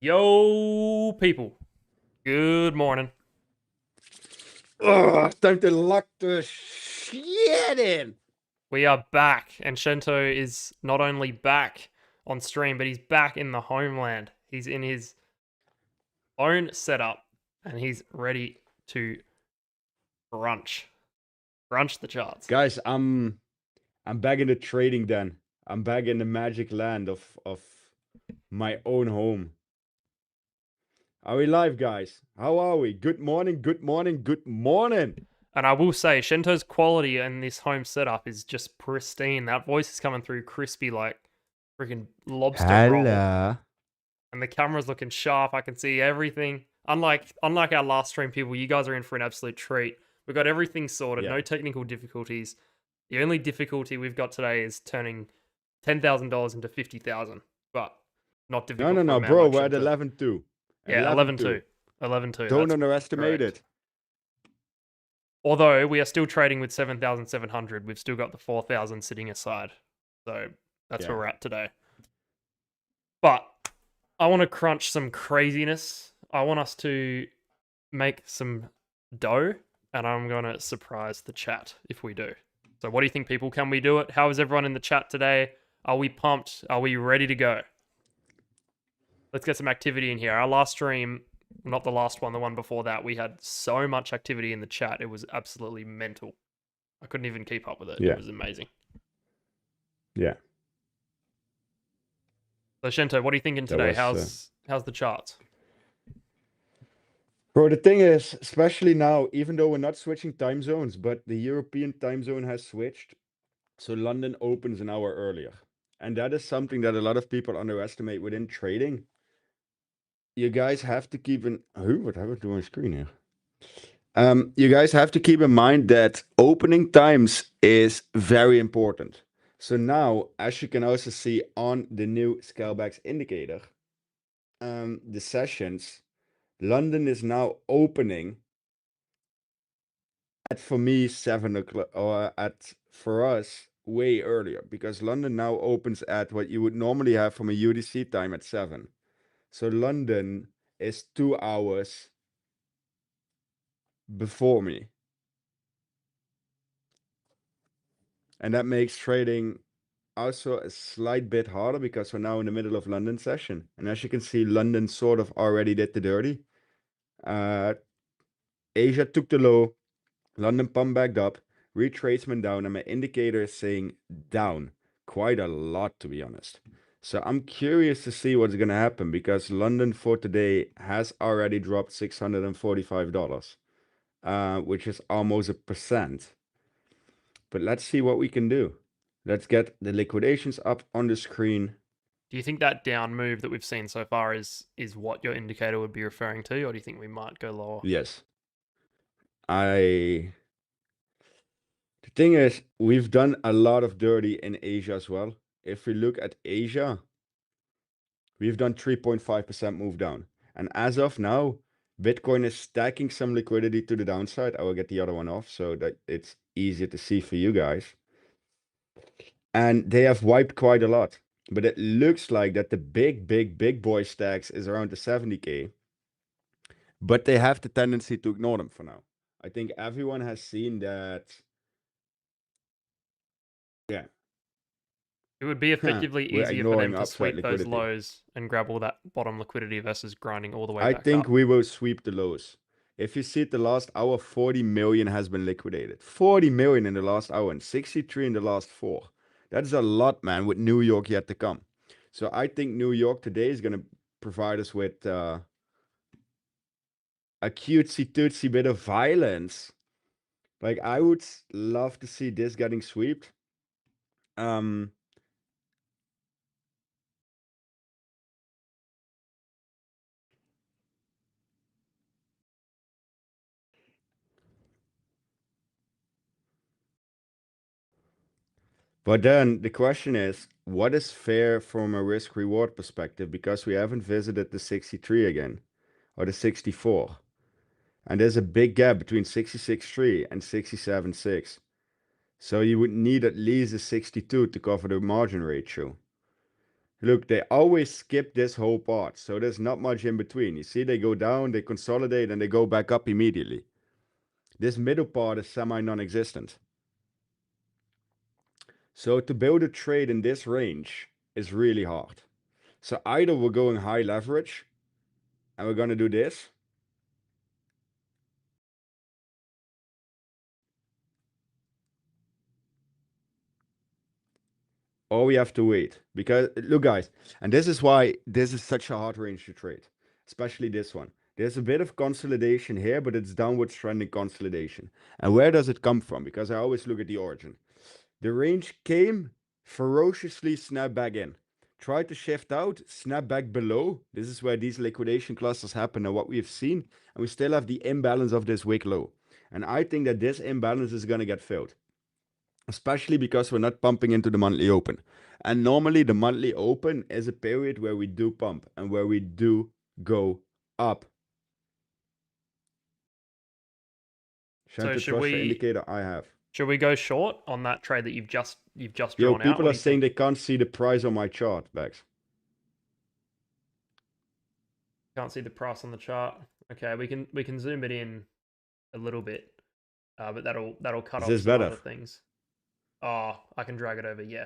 Yo, people. Good morning. Time to lock the shit in. We are back, and Chento is not only back on stream, but he's back in the homeland. He's in his own setup, and he's ready to brunch the charts. Guys, I'm back in the trading den. I'm back in the magic land of my own home. Are we live, guys? How are we? Good morning, good morning, good morning. And I will say, Shento's quality in this home setup is just pristine. That voice is coming through crispy like freaking lobster roll. And the camera's looking sharp. I can see everything. Unlike our last stream, people, you guys are in for an absolute treat. We've got everything sorted. Yeah. No technical difficulties. The only difficulty we've got today is turning $10,000 into 50,000. But not difficult. No, bro. We're at 11-2. Yeah, 11-2. 11-2. Don't underestimate it. Although we are still trading with 7,700, we've still got the 4,000 sitting aside. So that's where we're at today. But I want to crunch some craziness. I want us to make some dough, and I'm going to surprise the chat if we do. So what do you think, people? Can we do it? How is everyone in the chat today? Are we pumped? Are we ready to go? Let's get some activity in here. Our last stream, not the last one, the one before that, we had so much activity in the chat. It was absolutely mental. I couldn't even keep up with it. Yeah. It was amazing. Yeah. So Chento, what are you thinking today? How's the charts? Bro, the thing is, especially now, even though we're not switching time zones, but the European time zone has switched. So London opens an hour earlier. And that is something that a lot of people underestimate within trading. You guys have to keep in... what have I doing on screen here? You guys have to keep in mind that opening times is very important. So now, as you can also see on the new 𝗕𝗟𝗢𝗙 indicator, the sessions, London is now opening at, for me, 7 o'clock, or for us, way earlier, because London now opens at what you would normally have from a UTC time at 7. So London is 2 hours before me. And that makes trading also a slight bit harder because we're now in the middle of London session. And as you can see, London sort of already did the dirty. Asia took the low, London pumped back up, retracement down, and my indicator is saying down quite a lot, to be honest. So I'm curious to see what's going to happen, because London for today has already dropped $645, which is almost 1%. But let's see what we can do. Let's get the liquidations up on the screen. Do you think that down move that we've seen so far is what your indicator would be referring to, or do you think we might go lower? Yes. The thing is, we've done a lot of dirty in Asia as well. If we look at Asia, we've done 3.5% move down. And as of now, Bitcoin is stacking some liquidity to the downside. I will get the other one off so that it's easier to see for you guys. And they have wiped quite a lot. But it looks like that the big boy stacks is around the 70K. But they have the tendency to ignore them for now. I think everyone has seen that. Yeah. It would be effectively easier for them to sweep those lows and grab all that bottom liquidity versus grinding all the way back up. I think we will sweep the lows. If you see it the last hour, 40 million has been liquidated. 40 million in the last hour and 63 in the last 4. That's a lot, man, with New York yet to come. So I think New York today is going to provide us with a cutesy bit of violence. Like, I would love to see this getting swept. But then the question is, what is fair from a risk reward perspective? Because we haven't visited the 63 again, or the 64. And there's a big gap between 66.3 and 67.6. So you would need at least a 62 to cover the margin ratio. Look, they always skip this whole part, so there's not much in between. You see, they go down, they consolidate, and they go back up immediately. This middle part is semi-non-existent. So to build a trade in this range is really hard. So either we're going high leverage, and we're going to do this. Or we have to wait. Because, look guys, and this is why this is such a hard range to trade. Especially this one. There's a bit of consolidation here, but it's downward trending consolidation. And where does it come from? Because I always look at the origin. The range came, ferociously snapped back in. Tried to shift out, snap back below. This is where these liquidation clusters happen and what we've seen. And we still have the imbalance of this wick low. And I think that this imbalance is going to get filled. Especially because we're not pumping into the monthly open. And normally the monthly open is a period where we do pump and where we do go up. So Chento should trust we indicator I have. should we go short on that trade that you've just Yo, drawn out? people What are do you saying think? they can't see the price on my chart, Bax. Can't see the price on the chart. Okay, we can zoom it in a little bit, but that'll cut Is off this some better? other things. Oh, I can drag it over. Yeah,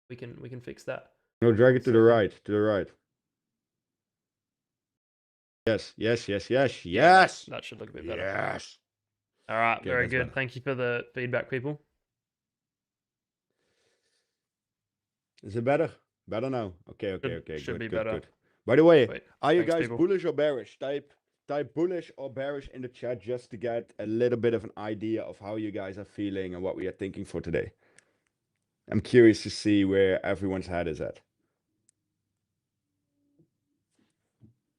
we can fix that. No, drag it to the Second. right, to the right. Yes, yes, yes, yes, Yeah, yes. that should look a bit better. Yes. All right, Okay, very that's good. better. Thank you for the feedback, people. Is it better? Better now. Okay, okay, okay. Should Good, be good, better. good. By the way, Wait, are you thanks, guys people. bullish or bearish? Type bullish or bearish in the chat just to get a little bit of an idea of how you guys are feeling and what we are thinking for today. I'm curious to see where everyone's head is at.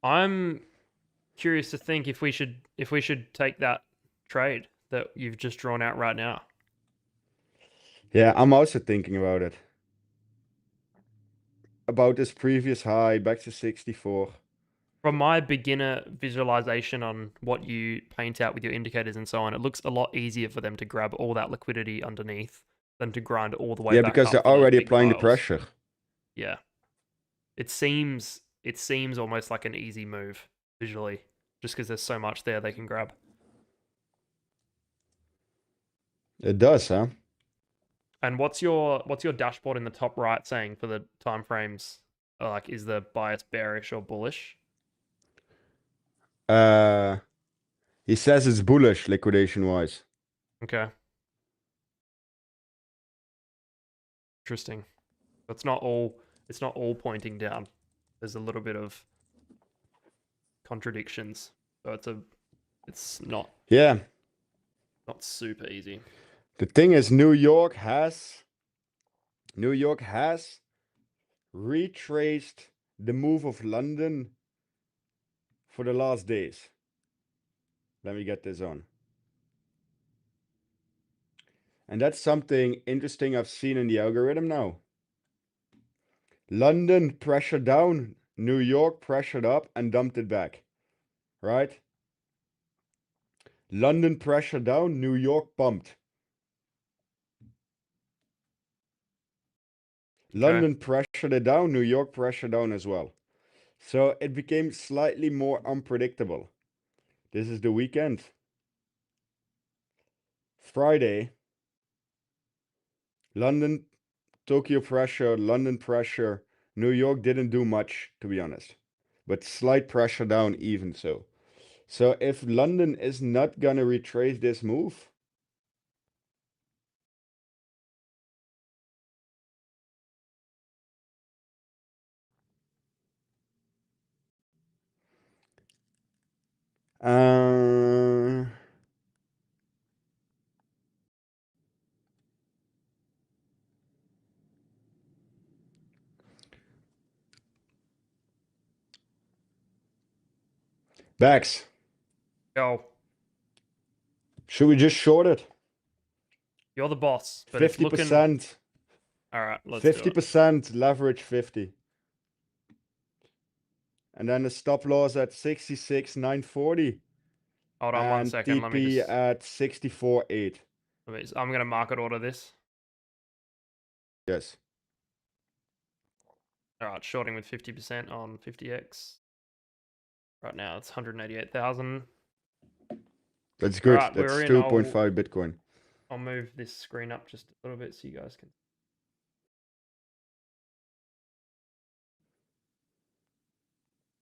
I'm curious to think if we should take that trade that you've just drawn out right now. Yeah, I'm also thinking about it. About this previous high back to 64. From my beginner visualization on what you paint out with your indicators and so on, it looks a lot easier for them to grab all that liquidity underneath than to grind all the way Yeah, back because up they're for those already big applying the piles. pressure. Yeah. It seems almost like an easy move visually, just because there's so much there they can grab. It does, huh? And what's your dashboard in the top right saying for the time frames? Like, is the bias bearish or bullish? He says it's bullish liquidation wise. Okay. Interesting. It's not all pointing down. There's a little bit of contradictions. So it's not super easy. The thing is, New York has retraced the move of London for the last days. Let me get this on. And that's something interesting I've seen in the algorithm now. London pressured down, New York pressured up and dumped it back. Right? London pressured down, New York pumped. London pressured it down, New York pressured down as well. So it became slightly more unpredictable. This is the weekend. Friday, London, Tokyo pressure, London pressure. New York didn't do much, to be honest. But slight pressure down even so. So if London is not gonna retrace this move, Bax, Go. should we just short it? You're the boss, but it's looking 50%. all right. Let's do it. 50% leverage 50. And then the stop loss at 66,940. Hold on one second. Let me TP just. at 64.8. I'm gonna market order this. Yes. All right, shorting with 50% on 50x. Right now it's 188,000. That's All good. right, That's we're in. 2.5 Bitcoin. I'll move this screen up just a little bit so you guys can.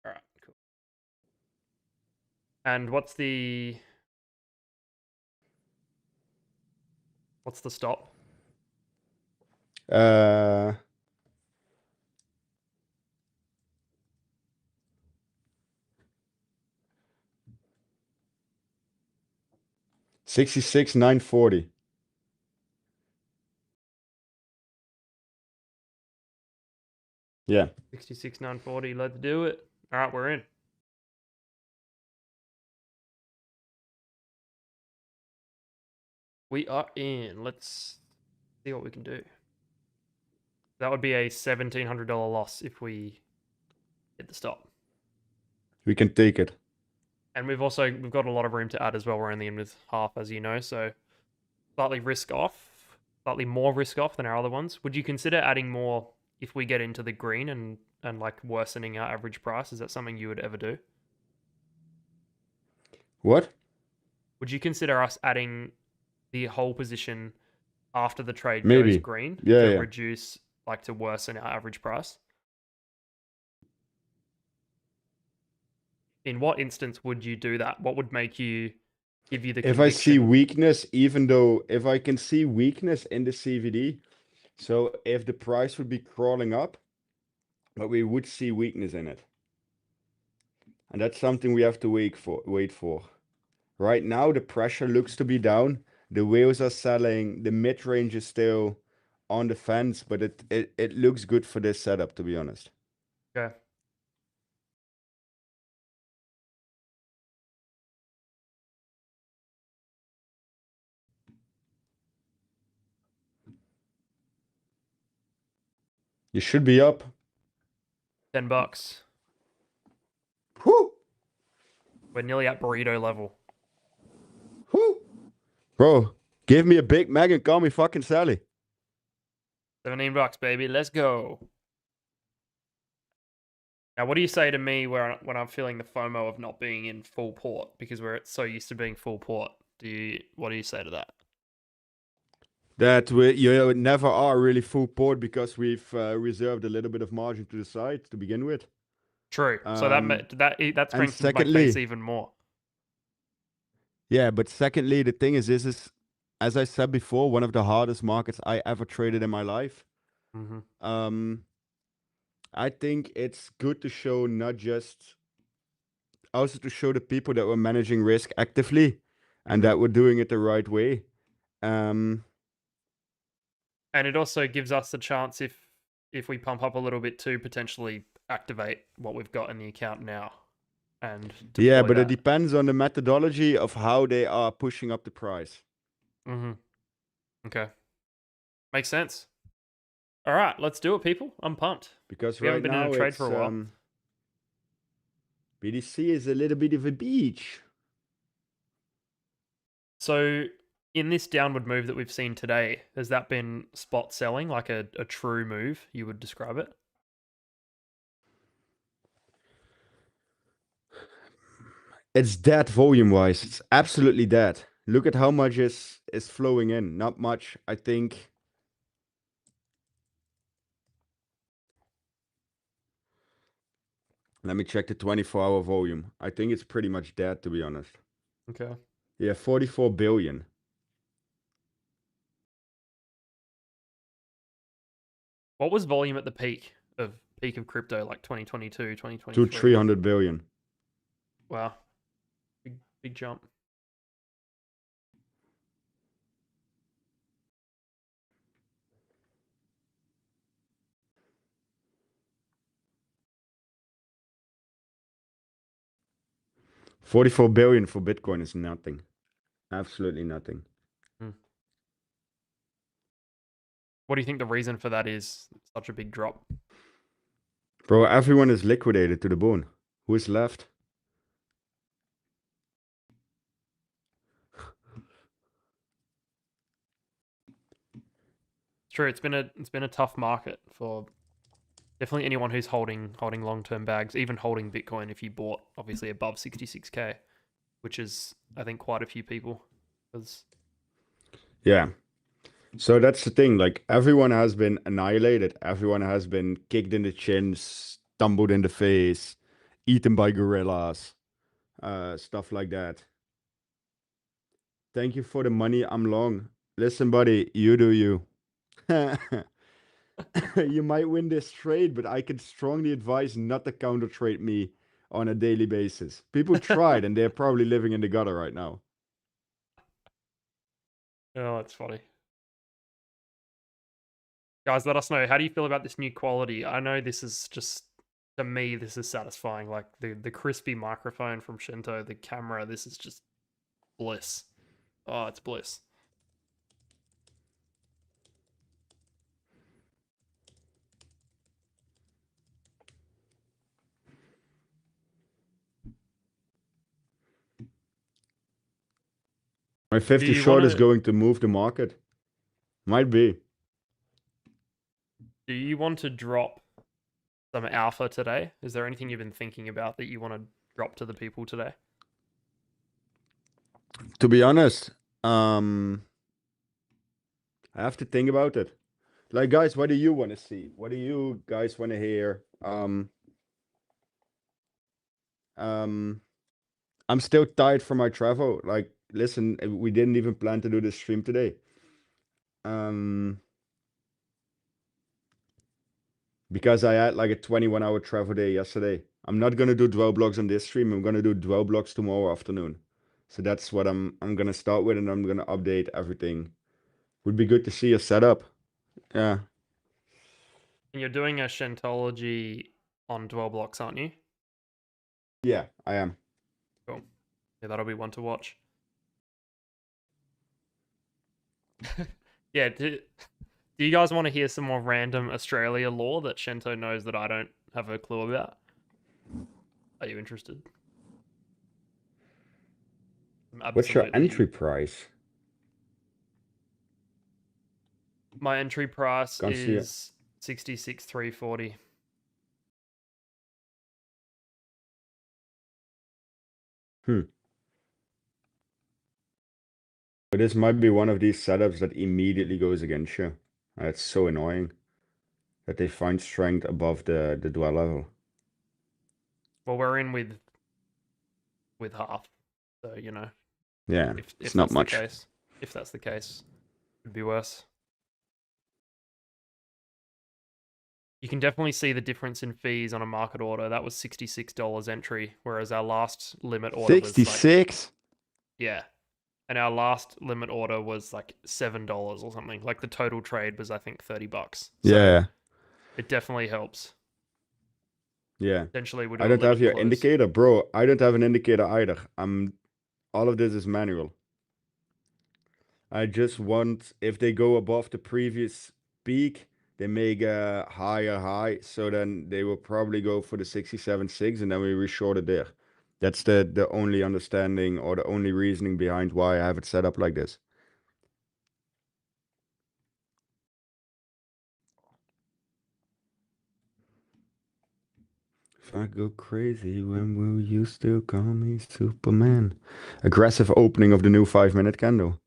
All right, cool. And what's the stop? 66,940. Yeah. 66,940. Let's do it. All right, we're in. We are in. Let's see what we can do. That would be a $1,700 loss if we hit the stop. We can take it. And we've got a lot of room to add as well. We're only in with half, as you know, so slightly more risk off than our other ones. Would you consider adding more if we get into the green and like worsening our average price? Is that something you would ever do? What? Would you consider us adding the whole position after the trade goes Maybe. green Yeah, to yeah. reduce, like to worsen our average price? In what instance would you do that? What would make you give you the If I see conviction? weakness, even though if I can see weakness in the CVD, so if the price would be crawling up, but we would see weakness in it. And that's something we have to wait for. Right now, the pressure looks to be down. The whales are selling. The mid-range is still on the fence, but it looks good for this setup, to be honest. Okay. You should be up. $10. Whoo! We're nearly at burrito level. Whoo! Bro, give me a Big Mac and call me fucking Sally. $17, baby. Let's go. Now, what do you say to me when I'm feeling the FOMO of not being in full port because we're so used to being full port? What do you say to that? That you never are really full port because we've reserved a little bit of margin to the side to begin with. True. So that strengthens my case even more. Yeah, but secondly, the thing is, this is, as I said before, one of the hardest markets I ever traded in my life. Mm-hmm. I think it's good to show also to show the people that we're managing risk actively and that we're doing it the right way. And it also gives us the chance, if we pump up a little bit, to potentially activate what we've got in the account now. And yeah, but it depends on the methodology of how they are pushing up the price. Mm-hmm. Okay. Makes sense. All right, let's do it, people. I'm pumped. Because we right haven't been now in a trade for a while. BDC is a little bit of a beach. So in this downward move that we've seen today, has that been spot selling, like a true move, you would describe it? It's dead volume-wise. It's absolutely dead. Look at how much is flowing in. Not much, I think. Let me check the 24-hour volume. I think it's pretty much dead, to be honest. Okay. Yeah, 44 billion. What was volume at the peak of crypto, like 2022, 2023? To 300 billion. Wow. Big jump. $44 billion for Bitcoin is nothing. Absolutely nothing. What do you think the reason for that is? Such a big drop. Bro, everyone is liquidated to the bone. Who is left? It's true. It's been a tough market for Definitely anyone who's holding long-term bags, even holding Bitcoin if you bought obviously above 66K, which is I think quite a few people. Yeah. So that's the thing. Like everyone has been annihilated. Everyone has been kicked in the chin, stumbled in the face, eaten by gorillas, stuff like that. Thank you for the money. I'm long. Listen, buddy, you do you. You might win this trade, but I can strongly advise not to counter trade me on a daily basis. People tried and they're probably living in the gutter right now. Oh, that's funny. Guys, let us know. How do you feel about this new quality? I know this is just, to me, this is satisfying. Like the crispy microphone from Chento, the camera, this is just bliss. Oh, it's bliss. My 50 short is going to move the market. Might be. Do you want to drop some alpha today? Is there anything you've been thinking about that you want to drop to the people today? To be honest, I have to think about it. Like, guys, what do you want to see? What do you guys want to hear? I'm still tired from my travel. Like, listen, we didn't even plan to do this stream today. Because I had like a 21-hour travel day yesterday. I'm not gonna do dwell blocks on this stream. I'm gonna do dwell blocks tomorrow afternoon. So that's what I'm gonna start with, and I'm gonna update everything. Would be good to see a setup. Yeah. And you're doing a Shentology on dwell blocks, aren't you? Yeah, I am. Cool. Yeah, that'll be one to watch. Yeah, do you guys want to hear some more random Australia lore that Chento knows that I don't have a clue about? Are you interested? What's your entry price? My entry price is 66,340. But this might be one of these setups that immediately goes against you. That's so annoying that they find strength above the dwell level. Well, we're in with half, so you know. Yeah, if it's not much. If that's the case, it'd be worse. You can definitely see the difference in fees on a market order. That was $66 entry, whereas our last limit order was 66? Yeah. And our last limit order was like $7 or something. Like the total trade was, I think, $30. So yeah. it definitely helps. Yeah. Potentially we'll do I don't have your close. indicator, bro. I don't have an indicator either. All of this is manual. I just want, if they go above the previous peak, they make a higher high. So then they will probably go for the 67.6 and then we reshort it there. That's the only understanding or the only reasoning behind why I have it set up like this. If I go crazy, when will you still call me Superman? Aggressive opening of the new 5-minute candle.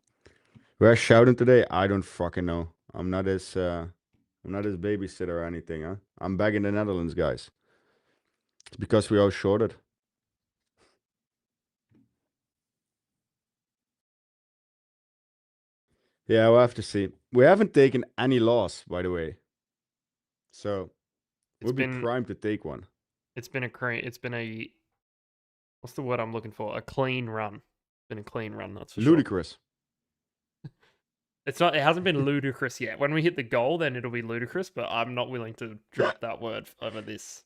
We're shouting today. I don't fucking know. I'm not his babysitter or anything, huh? I'm back in the Netherlands, guys. It's because we all shorted. Yeah, we'll have to see. We haven't taken any loss, by the way. So we'll be primed to take one. It's been a what's the word I'm looking for? A clean run. It's been a clean run, that's for ludicrous. It hasn't been ludicrous yet. When we hit the goal, then it'll be ludicrous, but I'm not willing to drop that word over this.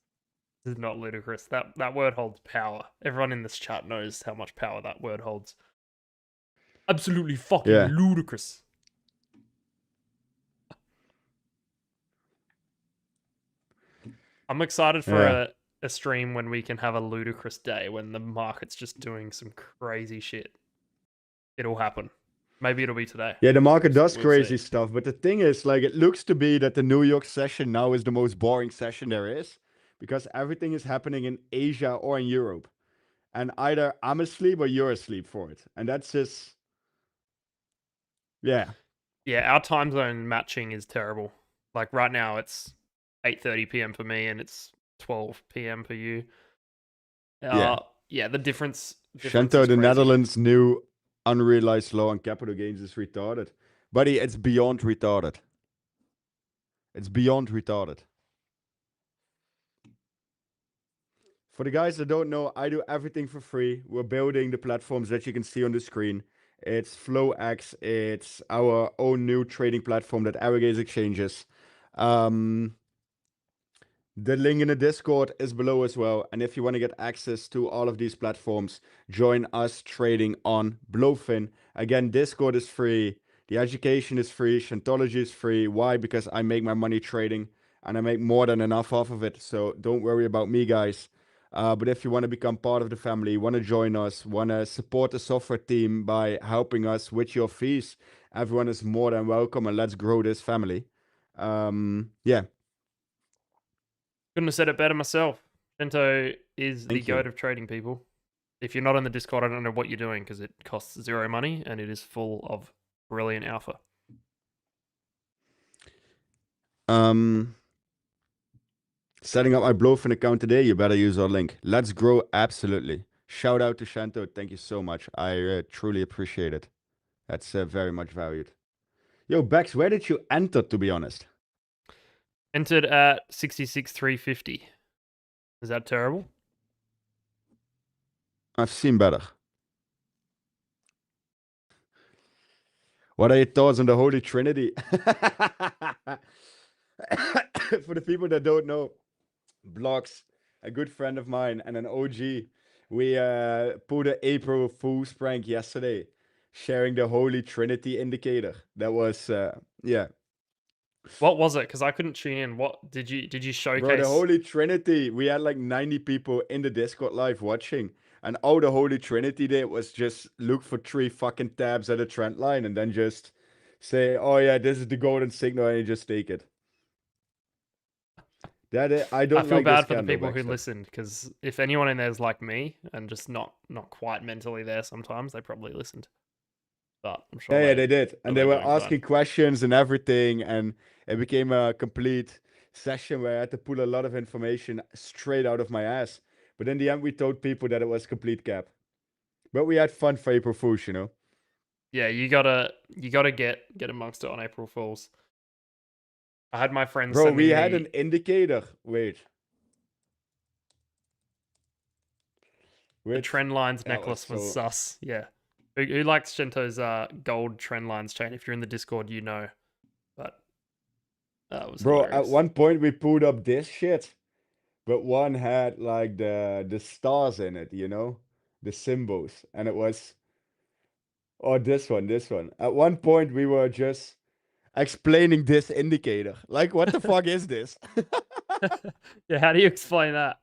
This is not ludicrous. That word holds power. Everyone in this chat knows how much power that word holds. Absolutely fucking ludicrous. I'm excited for a stream when we can have a ludicrous day, when the market's just doing some crazy shit. It'll happen. Maybe it'll be today. Yeah, the market does We'll crazy see. stuff, but the thing is, like, it looks to be that the New York session now is the most boring session there is, because everything is happening in Asia or in Europe, and either I'm asleep or you're asleep for it, and that's just, yeah. Yeah, our time zone matching is terrible. Like right now, it's 8:30 p.m. for me, and it's 12 p.m. for you. Yeah. Yeah, the difference Chento, is the crazy. Netherlands' new unrealized low on capital gains is retarded. Buddy, it's beyond retarded. It's beyond retarded. For the guys that don't know, I do everything for free. We're building the platforms that you can see on the screen. It's FlowX. It's our own new trading platform that aggregates exchanges. The link in the Discord is below as well. And if you want to get access to all of these platforms, join us trading on Bluefin. Again, Discord is free. The education is free. Shentology is free. Why? Because I make my money trading and I make more than enough off of it. So don't worry about me, guys. But if you want to become part of the family, want to join us, want to support the software team by helping us with your fees, everyone is more than welcome, and let's grow this family. Yeah. Couldn't have said it better myself. Chento is the Thank you. goat of trading, people. If you're not in the Discord, I don't know what you're doing because it costs zero money and it is full of brilliant alpha. Setting up my Bluefin account today, you better use our link. Let's grow, absolutely. Shout out to Chento, thank you so much. I truly appreciate it. That's very much valued. Yo, Bex, where did you enter, to be honest? Entered at 66,350. Is that terrible? I've seen better. What are your thoughts on the Holy Trinity? For the people that don't know, Blocks, a good friend of mine and an OG, we pulled an 𝗕𝗵𝗄 prank yesterday, sharing the Holy Trinity indicator. That was, yeah. What was it? Because I couldn't tune in. What did you showcase? Bro, the Holy Trinity, we had like 90 people in the Discord live watching. And all the Holy Trinity did was just look for 3 fucking tabs at a trend line and then just say, oh yeah, this is the golden signal, and you just take it. I don't feel like bad this for the candle, people who Baxter. listened, because if anyone in there is like me and just not quite mentally there sometimes, they probably listened. But I'm sure Yeah, they did. And they they're were doing fine. asking questions and everything, and it became a complete session where I had to pull a lot of information straight out of my ass. But in the end, we told people that it was complete cap. But we had fun for April Fools, you know? Yeah, you gotta get amongst it on April Fools. I had my friends Bro, sending we had me an indicator. Wait. the trend lines that necklace was so... sus. Yeah. Who likes Chento's gold trend lines chain? If you're in the Discord, you know. But that was Bro, hilarious. at one point we pulled up this shit, but one had like the stars in it, you know? The symbols. And it was... Oh, this one. At one point we were just explaining this indicator. Like, what the fuck is this? Yeah, how do you explain that?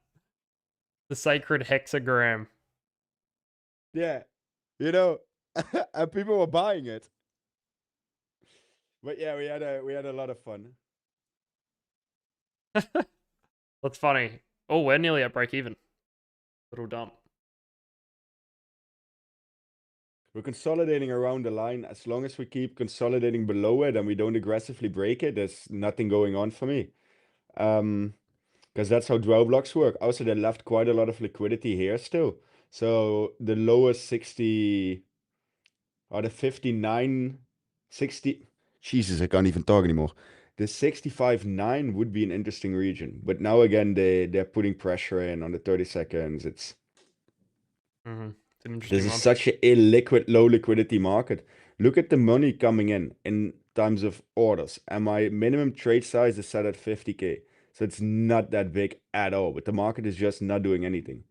The sacred hexagram. Yeah, you know, and people were buying it. But yeah, we had a lot of fun. That's funny. Oh, we're nearly at break even. Little dump. We're consolidating around the line. As long as we keep consolidating below it and we don't aggressively break it, there's nothing going on for me. Because that's how dwell blocks work. Also, they left quite a lot of liquidity here still. So the lowest 60 or the 59, 60. Jesus, I can't even talk anymore. The 65.9 would be an interesting region. But now again, they're putting pressure in on the 30 seconds. It's It's an interesting This is one. such an illiquid, low liquidity market. Look at the money coming in terms of orders. And my minimum trade size is set at 50K. So it's not that big at all. But the market is just not doing anything.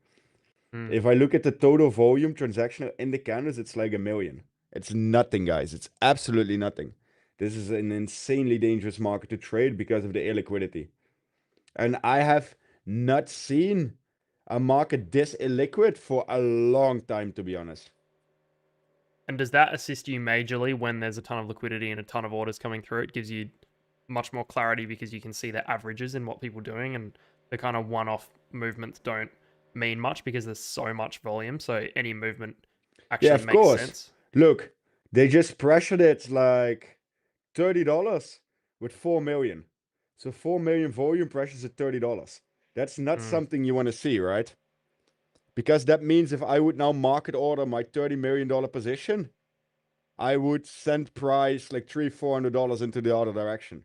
If I look at the total volume transactional in the candles, it's like 1 million. It's nothing, guys. It's absolutely nothing. This is an insanely dangerous market to trade because of the illiquidity. And I have not seen a market this illiquid for a long time, to be honest. And does that assist you majorly when there's a ton of liquidity and a ton of orders coming through? It gives you much more clarity because you can see the averages in what people are doing, and the kind of one-off movements don't mean much because there's so much volume. So any movement actually Yeah, of makes course. sense. Look, they just pressured it like $30 with 4 million. So 4 million volume pressures at $30. That's not something you want to see, right? Because that means if I would now market order my $30 million position, I would send price like $300-400 into the other direction.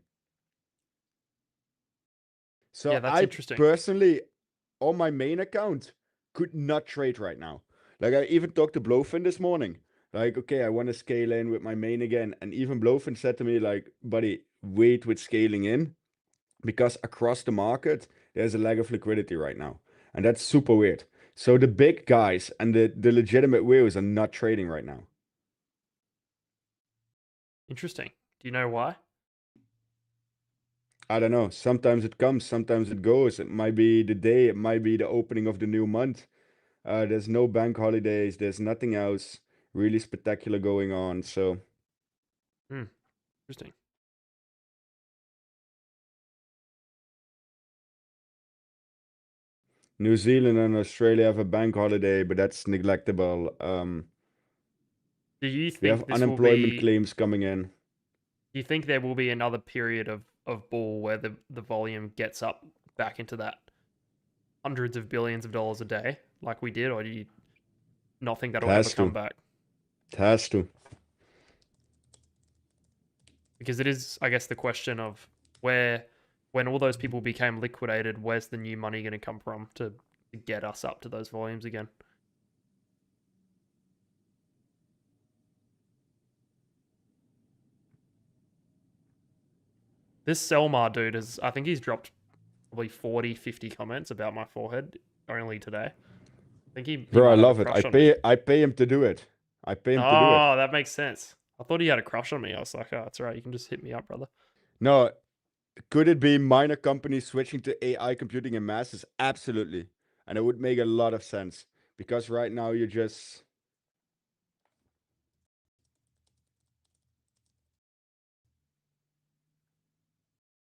So Yeah, that's I interesting. personally, on my main account, could not trade right now. Like I even talked to 𝗨𝗏𝗡 this morning. Like, okay, I want to scale in with my main again. And even 𝗨𝗏𝗡 said to me, like, buddy, wait with scaling in. Because across the market, there's a lack of liquidity right now. And that's super weird. So the big guys and the legitimate whales are not trading right now. Interesting. Do you know why? I don't know. Sometimes it comes, sometimes it goes. It might be the day, it might be the opening of the new month. There's no bank holidays, there's nothing else really spectacular going on. So Interesting. New Zealand and Australia have a bank holiday, but that's neglectable. Do you We think have this will unemployment be? claims coming in. Do you think there will be another period of bull where the volume gets up back into that hundreds of billions of dollars a day like we did, or do you not think It that'll ever has come to. back? It has to. Because it is, I guess, the question of where, when all those people became liquidated, where's the new money going to come from to get us up to those volumes again? This 𝗕𝗟𝗢𝗙 dude is, I think he's dropped probably 40, 50 comments about my forehead only today. I think he Bro, I might have a love it. crush on me. I pay him to do it. I pay him to do it. Oh, that makes sense. I thought he had a crush on me. I was like, oh, that's right. You can just hit me up, brother. No, could it be minor companies switching to AI computing in masses? Absolutely. And it would make a lot of sense. Because right now you're just...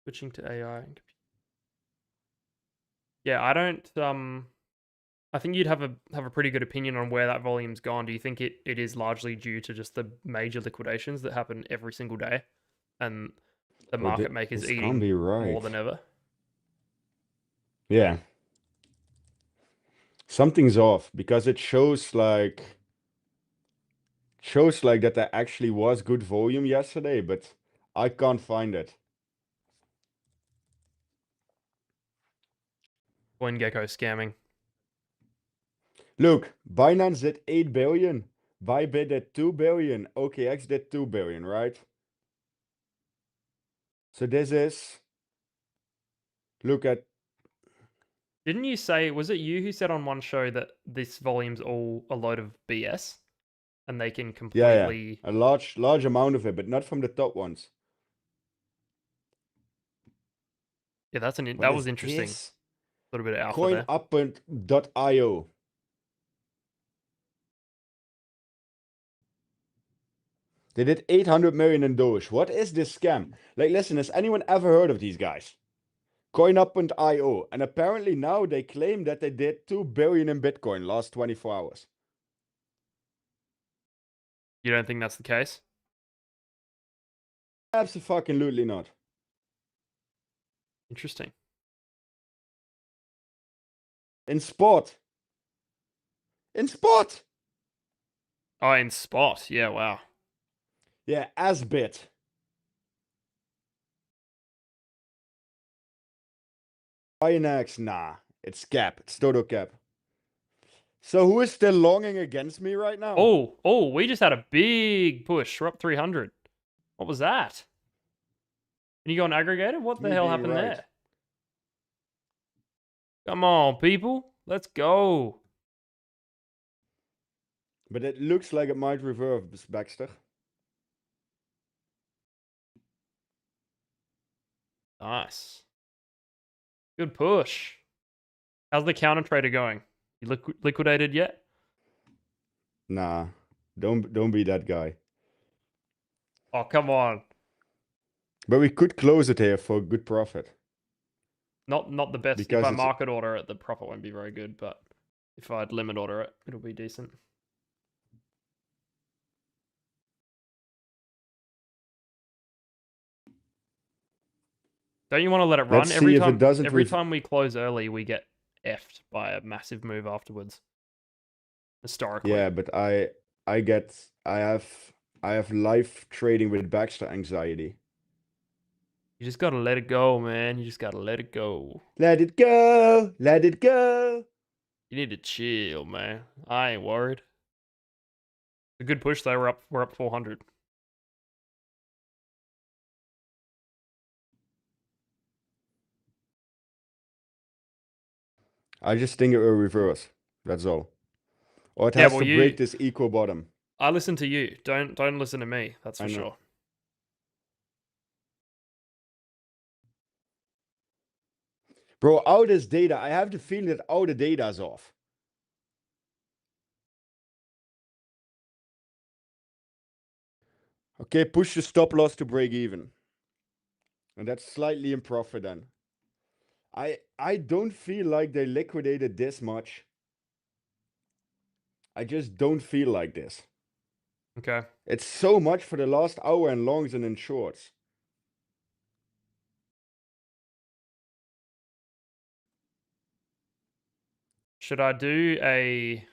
Switching to AI. Yeah, I don't. I think you'd have a pretty good opinion on where that volume's gone. Do you think it is largely due to just the major liquidations that happen every single day, and the Bro, market makers this can't eating be more right. than ever? Yeah. Something's off because it shows like that there actually was good volume yesterday, but I can't find it. CoinGecko scamming. Look, Binance did 8 billion, Bybit did 2 billion, OKX did 2 billion, right? So this is, look at, Didn't you say, was it you who said on one show that this volume's all a load of BS and they can yeah, completely... a large amount of it, but not from the top ones. Yeah, that What was is interesting. this? A little bit of alpha there. 𝗕𝗏𝗋𝗀𝗏𝑖O. They did 800 million in Doge. What is this scam? Like, listen, has anyone ever heard of these guys? 𝗕𝗏𝗋𝗀𝗏𝗀𝗏𝑖O. And apparently now they claim that they did 2 billion in Bitcoin last 24 hours. You don't think that's the case? Absolutely not. Interesting. In spot. In spot. Oh, in spot. Yeah, wow. Yeah, ASBIT. Binance, nah. It's cap. It's total cap. So who is still longing against me right now? Oh, we just had a big push. We're up 300. What was that? Can you go on aggregator? What the hell happened there? Come on, people. Let's go. But it looks like it might reverse, Baxter. Nice. Good push. How's the counter trader going? You liquidated yet? Nah. Don't be that guy. Oh, come on. But we could close it here for a good profit. Not the best. Because if I it's market order it, the profit won't be very good, but if I'd limit order it, it'll be decent. Don't you want to let it run? Let's see if it doesn't every time we close early, we get effed by a massive move afterwards. Historically. Yeah, but I have life trading with Baxter anxiety. You just gotta let it go, man. You just gotta let it go. Let it go. Let it go. You need to chill, man. I ain't worried. A good push though. We're up 400. I just think it will reverse. That's all. Or it Yeah, has well, to break this equal bottom. I listen to you. Don't listen to me. That's for sure. Bro, all this data, I have the feeling that all the data is off. Okay, push the stop loss to break even. And that's slightly in profit then. I don't feel like they liquidated this much. I just don't feel like this. Okay. It's so much for the last hour in longs and in shorts. Should I do a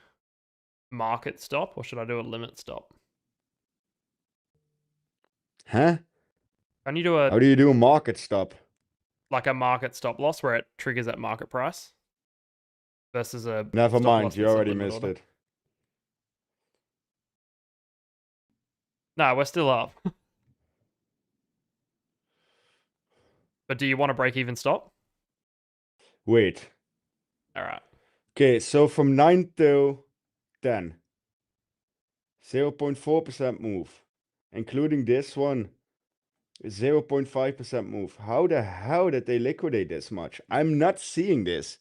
market stop or should I do a limit stop? Huh? Can you do a... How do you do a market stop? Like a market stop loss where it triggers at market price? Versus a... Never stop mind, loss you that's a already limit missed order. it. No, we're still up. But do you want to break even stop? Wait. Alright. Okay, so from 9 till 10. 0.4% move. Including this one. 0.5% move. How the hell did they liquidate this much? I'm not seeing this.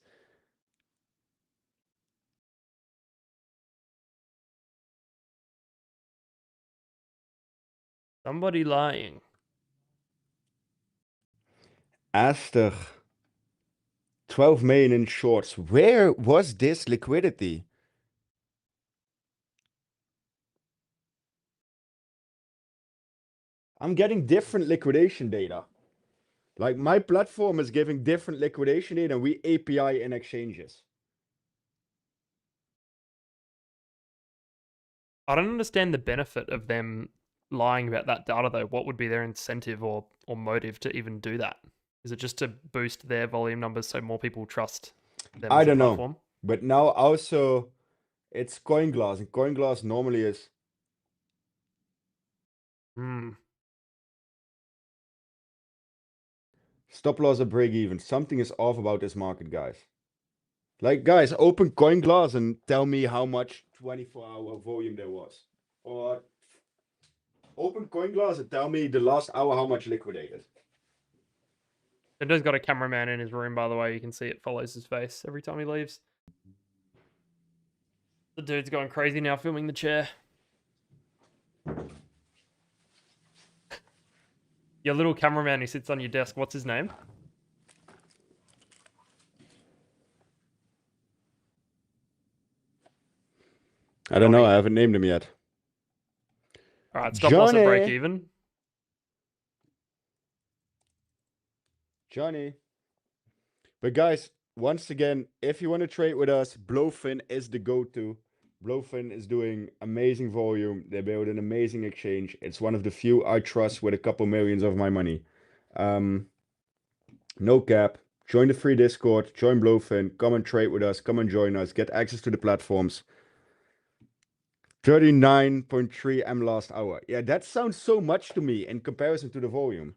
Somebody lying. Aster. 12 million in shorts. Where was this liquidity? I'm getting different liquidation data. Like my platform is giving different liquidation data and we API in exchanges. I don't understand the benefit of them lying about that data though. What would be their incentive or motive to even do that? Is it just to boost their volume numbers so more people trust them I as a don't platform? know. But now also it's CoinGlass and CoinGlass normally is. Stop loss or break even. Something is off about this market, guys. Like, guys, open CoinGlass and tell me how much 24-hour volume there was. Or open CoinGlass and tell me the last hour how much liquidated. Chento's got a cameraman in his room, by the way. You can see it follows his face every time he leaves. The dude's going crazy now, filming the chair. Your little cameraman who sits on your desk, what's his name? I don't know. I haven't named him yet. All right, stop loss at break Johnny. even. Johnny. But guys, once again, if you want to trade with us, 𝗨𝗏𝗡 is the go-to. 𝗨𝗏𝗡 is doing amazing volume. They build an amazing exchange. It's one of the few I trust with a couple millions of my money. No cap. Join the free Discord. Join 𝗨𝗏𝗡. Come and trade with us. Come and join us. Get access to the platforms. 39.3 M last hour. Yeah, that sounds so much to me in comparison to the volume.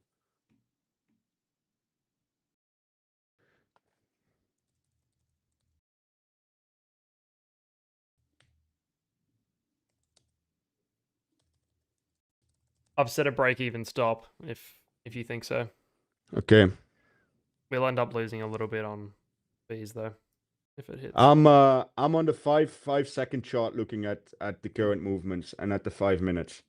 I've set a break-even stop if you think so. Okay. We'll end up losing a little bit on fees though. if it hits. I'm on the 5-second chart looking at the current movements and at the 5 minutes.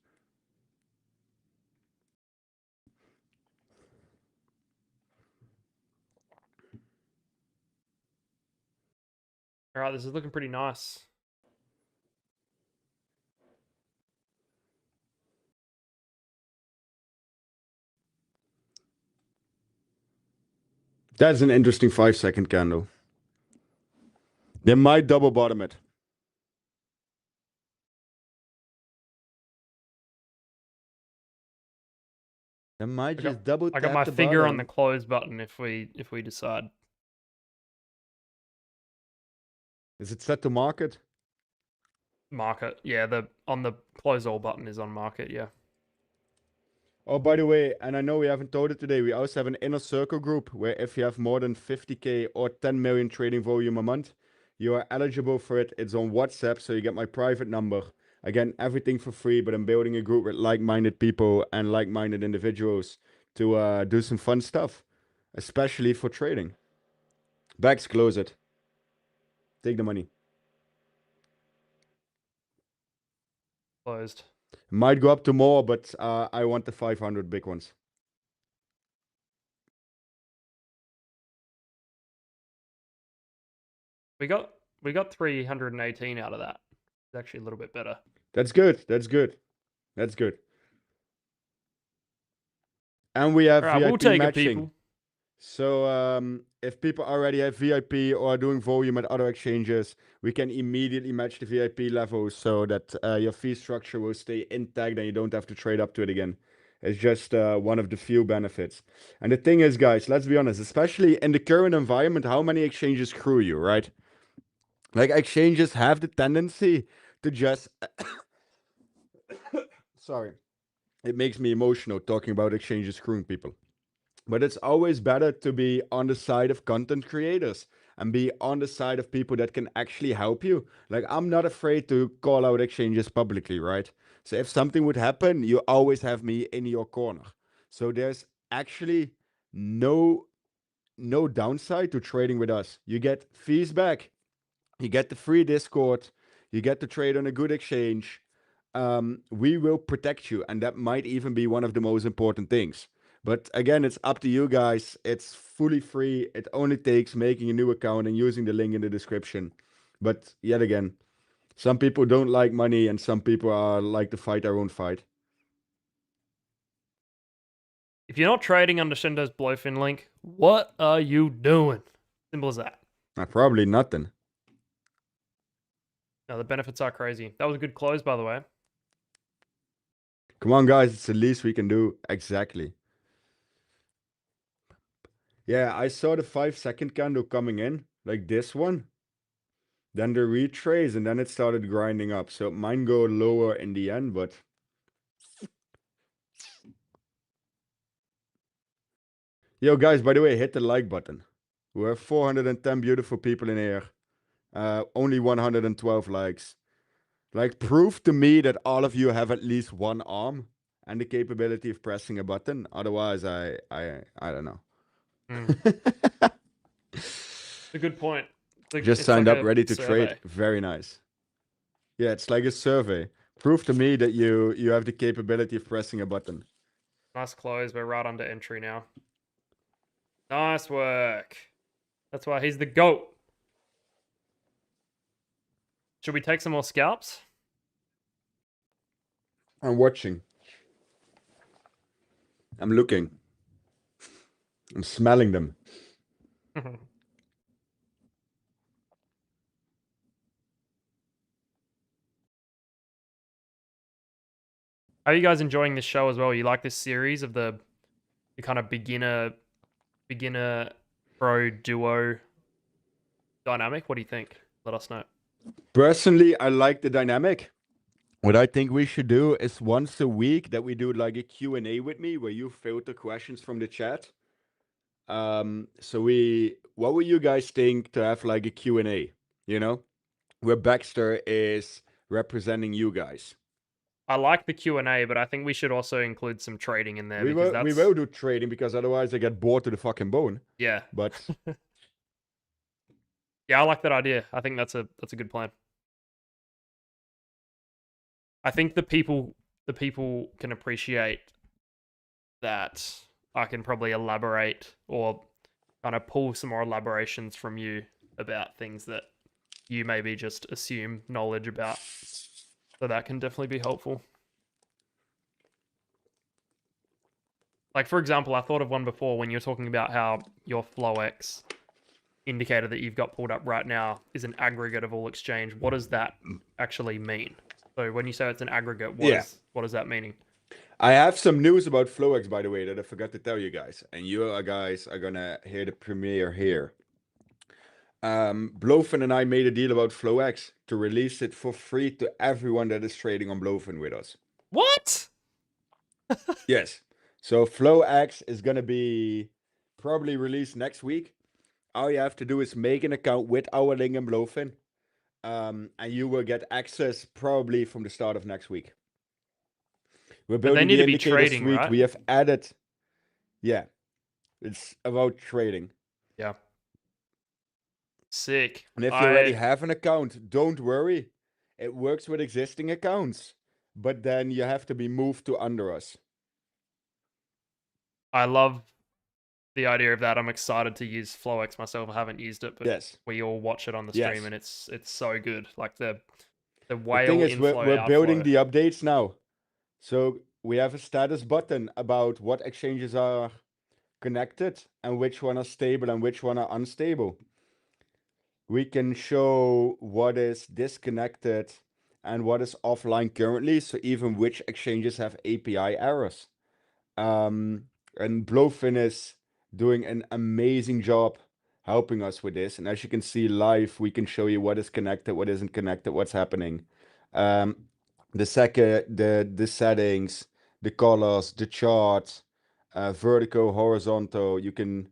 All right, this is looking pretty nice. That's an interesting 5-second candle. They might double bottom it. They might just double tap I got my the finger bottom. on the close button if we decide. Is it set to market? Market, yeah. On the close all button is on market, yeah. Oh, by the way, and I know we haven't told it today, we also have an inner circle group where if you have more than 50K or 10 million trading volume a month, you are eligible for it. It's on WhatsApp, so you get my private number. Again, everything for free, but I'm building a group with like-minded people and like-minded individuals to do some fun stuff, especially for trading. Bags, close it. Take the money. Closed. Might go up to more, but I want the 500 big ones. We got 318 out of that. It's actually a little bit better. That's good. That's good. That's good. And we have All right, VIP we'll take matching. it, people. So if people already have VIP or are doing volume at other exchanges, we can immediately match the VIP levels so that your fee structure will stay intact and you don't have to trade up to it again. It's just one of the few benefits. And the thing is, guys, let's be honest, especially in the current environment, how many exchanges screw you, right? Like exchanges have the tendency to just... Sorry. It makes me emotional talking about exchanges screwing people. But it's always better to be on the side of content creators and be on the side of people that can actually help you. Like, I'm not afraid to call out exchanges publicly, right? So if something would happen, you always have me in your corner. So there's actually no downside to trading with us. You get fees back. You get the free Discord. You get to trade on a good exchange. We will protect you. And that might even be one of the most important things. But again, it's up to you guys. It's fully free. It only takes making a new account and using the link in the description. But yet again, some people don't like money and some people like to fight their own fight. If you're not trading under Chento's Blowfin link, what are you doing? Simple as that. Probably nothing. No, the benefits are crazy. That was a good close, by the way. Come on, guys. It's the least we can do. Exactly. Yeah, I saw the 5-second candle coming in, like this one. Then the retrace, and then it started grinding up. So it might go lower in the end, but... Yo, guys, by the way, hit the like button. We have 410 beautiful people in here. Only 112 likes. Like, prove to me that all of you have at least one arm and the capability of pressing a button. Otherwise, I don't know. It's a good point. Just it's signed like up, ready to survey. trade. Very nice. Yeah, it's like a survey. Prove to me that you have the capability of pressing a button. Nice close. We're right under entry now. Nice work. That's why he's the GOAT. Should we take some more scalps? I'm watching. I'm looking. I'm smelling them. How are you guys enjoying this show as well? You like this series of the kind of beginner pro duo dynamic? What do you think? Let us know. Personally, I like the dynamic. What I think we should do is once a week that we do like a Q&A with me where you filter questions from the chat. What would you guys think to have like a Q&A, you know, where Baxter is representing you guys? I like the Q&A, but I think we should also include some trading in there. We will do trading because otherwise I get bored to the fucking bone. Yeah. But Yeah, I like that idea. I think that's a good plan. I think the people can appreciate that I can probably elaborate or kind of pull some more elaborations from you about things that you maybe just assume knowledge about. So that can definitely be helpful. Like, for example, I thought of one before when you're talking about how your 𝗨𝗏𝗡 indicator that you've got pulled up right now is an aggregate of all exchange. What does that actually mean? So when you say it's an aggregate, what is that meaning? I have some news about 𝗨𝗏𝗡, by the way, that I forgot to tell you guys. And you guys are gonna hear the premiere here. 𝗨𝗏𝗡 and I made a deal about 𝗨𝗏𝗡 to release it for free to everyone that is trading on 𝗨𝗏𝗡 with us. What? Yes. So 𝗨𝗏𝗡 is gonna be probably released next week. All you have to do is make an account with our link in 𝗨𝗏𝗡. And you will get access probably from the start of next week. We're building the indicator suite. Right? We have added, yeah, it's about trading. Yeah. Sick. And if you already have an account, don't worry. It works with existing accounts, but then you have to be moved to under us. I love the idea of that. I'm excited to use 𝗨𝗏𝗡 myself. I haven't used it, but yes, we all watch it on the stream, and it's so good. Like the the whale thing is, inflow, we're building the updates now. So we have a status button about what exchanges are connected and which one are stable and which one are unstable. We can show what is disconnected and what is offline currently. So even which exchanges have API errors. And 𝗨𝗏𝗡 is doing an amazing job helping us with this. And as you can see live, we can show you what is connected, what isn't connected, what's happening. The settings, the colors, the chart, vertical, horizontal. You can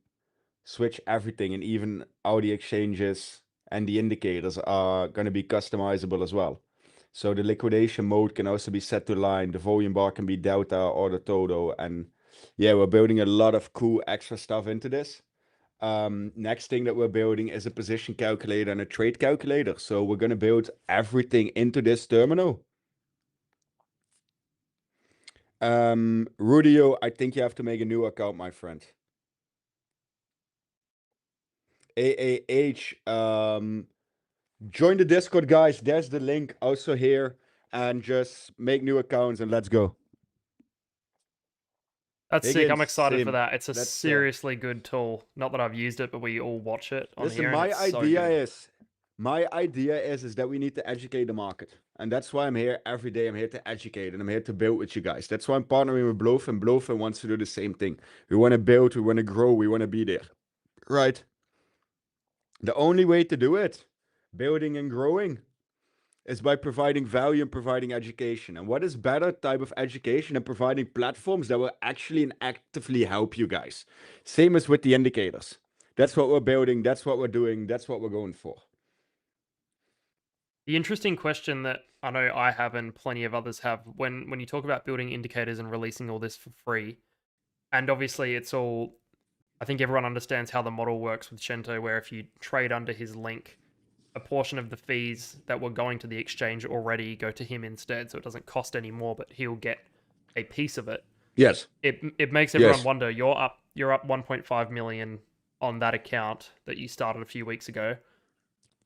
switch everything, and even how the exchanges and the indicators are going to be customizable as well. So the liquidation mode can also be set to line. The volume bar can be delta or the total. And yeah, we're building a lot of cool extra stuff into this. Next thing that we're building is a position calculator and a trade calculator. So we're going to build everything into this terminal. Rudio, I think you have to make a new account, my friend. AAH, join the Discord, guys. There's the link also here. And just make new accounts and let's go. That's sick. I'm excited for that. It's a seriously good tool. Not that I've used it, but we all watch it on here. My idea is that we need to educate the market. And that's why I'm here every day. I'm here to educate and I'm here to build with you guys. That's why I'm partnering with 𝗨𝗏𝗡, and 𝗨𝗏𝗡 wants to do the same thing. We want to build, we want to grow, we want to be there. Right? The only way to do it, building and growing, is by providing value and providing education. And what is better type of education than providing platforms that will actually and actively help you guys? Same as with the indicators. That's what we're building. That's what we're doing. That's what we're going for. The interesting question that I know I have and plenty of others have, when you talk about building indicators and releasing all this for free, and obviously it's all, I think everyone understands how the model works with Chento, where if you trade under his link, a portion of the fees that were going to the exchange already go to him instead, so it doesn't cost any more, but he'll get a piece of it. Yes. It makes everyone wonder, you're up 1.5 million on that account that you started a few weeks ago.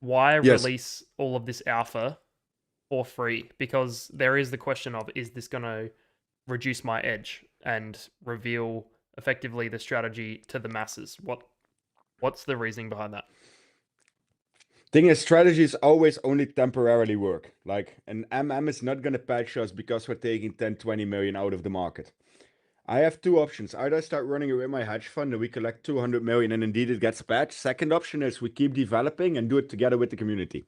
Why release all of this alpha for free? Because there is the question of, is this going to reduce my edge and reveal effectively the strategy to the masses? What's the reasoning behind that? Thing is, strategies always only temporarily work. Like an MM is not going to patch us because we're taking 10, 20 million out of the market. I have two options. Either I start running it with my hedge fund and we collect 200 million and indeed it gets patched. Second option is we keep developing and do it together with the community.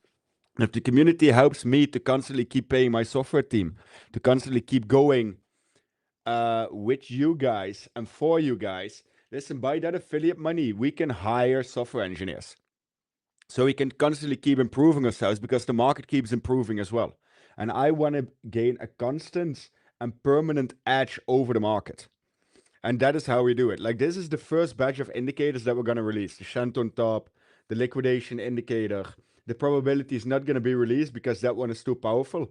And if the community helps me to constantly keep paying my software team, to constantly keep going with you guys and for you guys, listen, by that affiliate money, we can hire software engineers. So we can constantly keep improving ourselves because the market keeps improving as well. And I want to gain a constant and permanent edge over the market. And that is how we do it. Like, this is the first batch of indicators that we're going to release. The Chento on top, the liquidation indicator. The probability is not going to be released because that one is too powerful,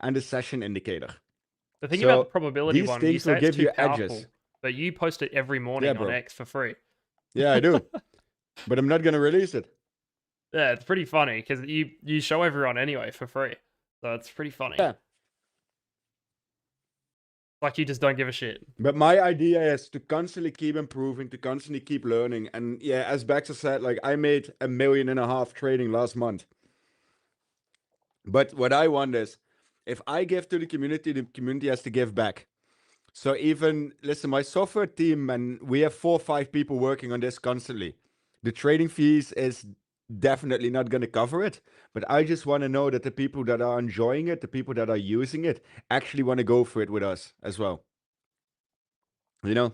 and the session indicator. The thing about the So probability these one, you things say will it's give too you powerful, edges. but you post it every morning on bro. X for free. Yeah, I do. But I'm not going to release it. Yeah, it's pretty funny because you show everyone anyway for free. So it's pretty funny. Yeah. Like you just don't give a shit. But my idea is to constantly keep improving, to constantly keep learning. And yeah, as Baxter said, like I made $1.5 million trading last month. But what I want is, if I give to the community has to give back. So even, listen, my software team, and we have 4 or 5 people working on this constantly. The trading fees is definitely not going to cover it. But I just want to know that the people that are enjoying it, the people that are using it, actually want to go for it with us as well. You know?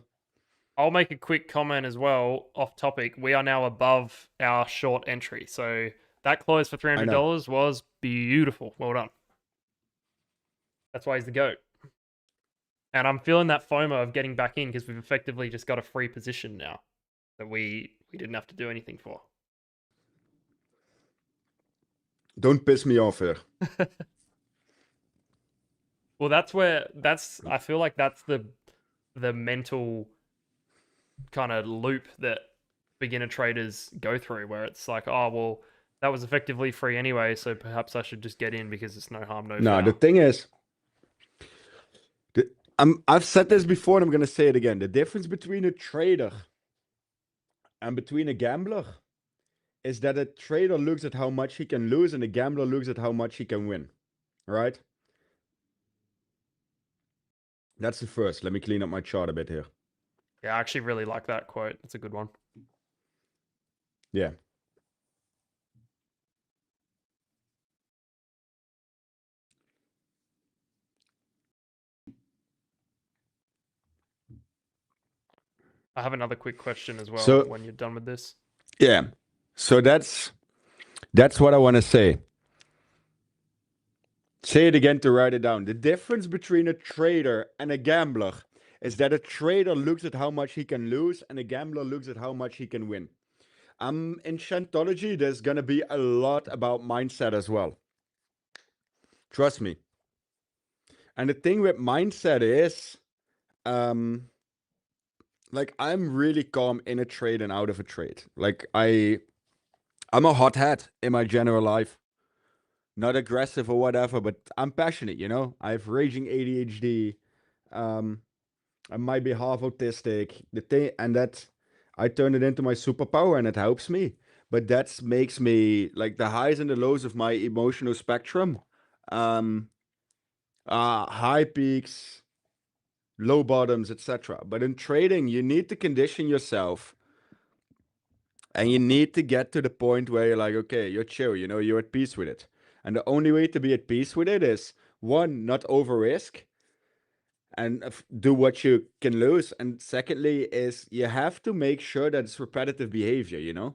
I'll make a quick comment as well, off topic. We are now above our short entry. So that close for $300 was beautiful. Well done. That's why he's the GOAT. And I'm feeling that FOMO of getting back in because we've effectively just got a free position now that we didn't have to do anything for. Don't piss me off here. Well, I feel like that's the mental kind of loop that beginner traders go through, where it's like, oh, well, that was effectively free anyway, so perhaps I should just get in because it's no harm, no foul. No, the thing is, I've said this before and I'm going to say it again. The difference between a trader and between a gambler is that a trader looks at how much he can lose and a gambler looks at how much he can win, right? That's the first. Let me clean up my chart a bit here. Yeah, I actually really like that quote. It's a good one. Yeah. I have another quick question as well when you're done with this. Yeah. So that's what I want to say. Say it again to write it down. The difference between a trader and a gambler is that a trader looks at how much he can lose and a gambler looks at how much he can win. In Chentology, there's going to be a lot about mindset as well. Trust me. And the thing with mindset is, like, I'm really calm in a trade and out of a trade. Like, I'm a hothead in my general life. Not aggressive or whatever, but I'm passionate, you know? I have raging ADHD. I might be half autistic. I turn it into my superpower and it helps me. But that makes me, like, the highs and the lows of my emotional spectrum. High peaks, low bottoms, etc. But in trading, you need to condition yourself. And you need to get to the point where you're like, okay, you're chill, you know, you're at peace with it. And the only way to be at peace with it is, one, not over risk and do what you can lose. And secondly is you have to make sure that it's repetitive behavior, you know?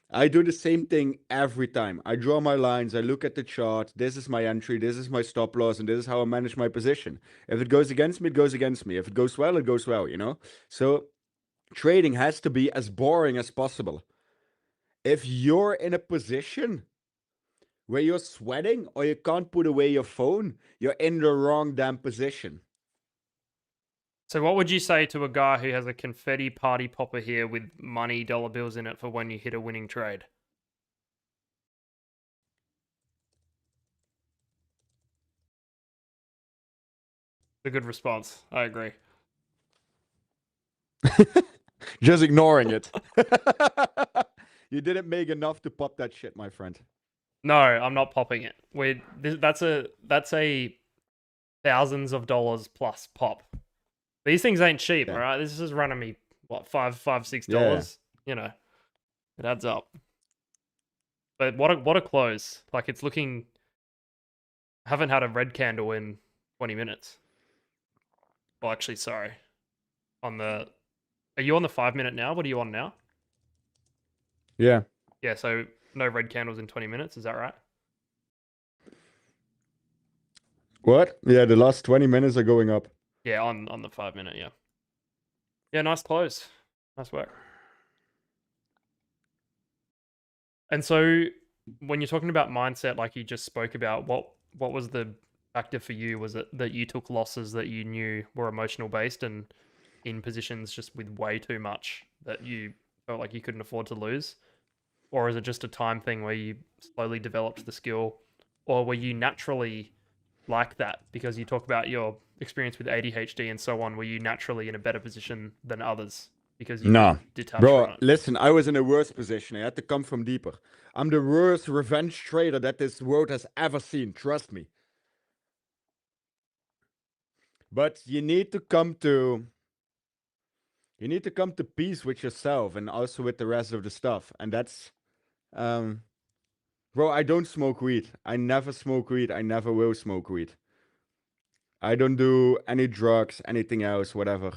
I do the same thing every time. I draw my lines, I look at the chart, this is my entry, this is my stop loss, and this is how I manage my position. If it goes against me, it goes against me. If it goes well, it goes well, you know? So trading has to be as boring as possible. If you're in a position where you're sweating or you can't put away your phone, you're in the wrong damn position. So what would you say to a guy who has a confetti party popper here with money dollar bills in it for when you hit a winning trade? It's a good response. I agree. Just ignoring it. You didn't make enough to pop that shit, my friend. No, I'm not popping it. That's a thousands of dollars plus pop. These things ain't cheap, all right? This is running me what $5-6. Yeah. You know, it adds up. But what a close! Like it's looking. Haven't had a red candle in 20 minutes. Well, actually, sorry. Are you on the 5-minute now? What are you on now? Yeah. Yeah. So no red candles in 20 minutes. Is that right? What? Yeah, the last 20 minutes are going up. Yeah, on the 5-minute. Yeah. Yeah, nice close. Nice work. And so when you're talking about mindset, like you just spoke about, what was the factor for you? Was it that you took losses that you knew were emotional based and in positions just with way too much that you felt like you couldn't afford to lose? Or is it just a time thing where you slowly developed the skill? Or were you naturally like that because you talk about your experience with ADHD and so on? Were you naturally in a better position than others because you Nah. could detach Bro, from it? listen, I was in a worse position. I had to come from deeper. I'm the worst revenge trader that this world has ever seen. Trust me. But you need to come to peace with yourself and also with the rest of the stuff. And that's bro, I don't smoke weed. I never smoke weed. I never will smoke weed. I don't do any drugs, anything else, whatever.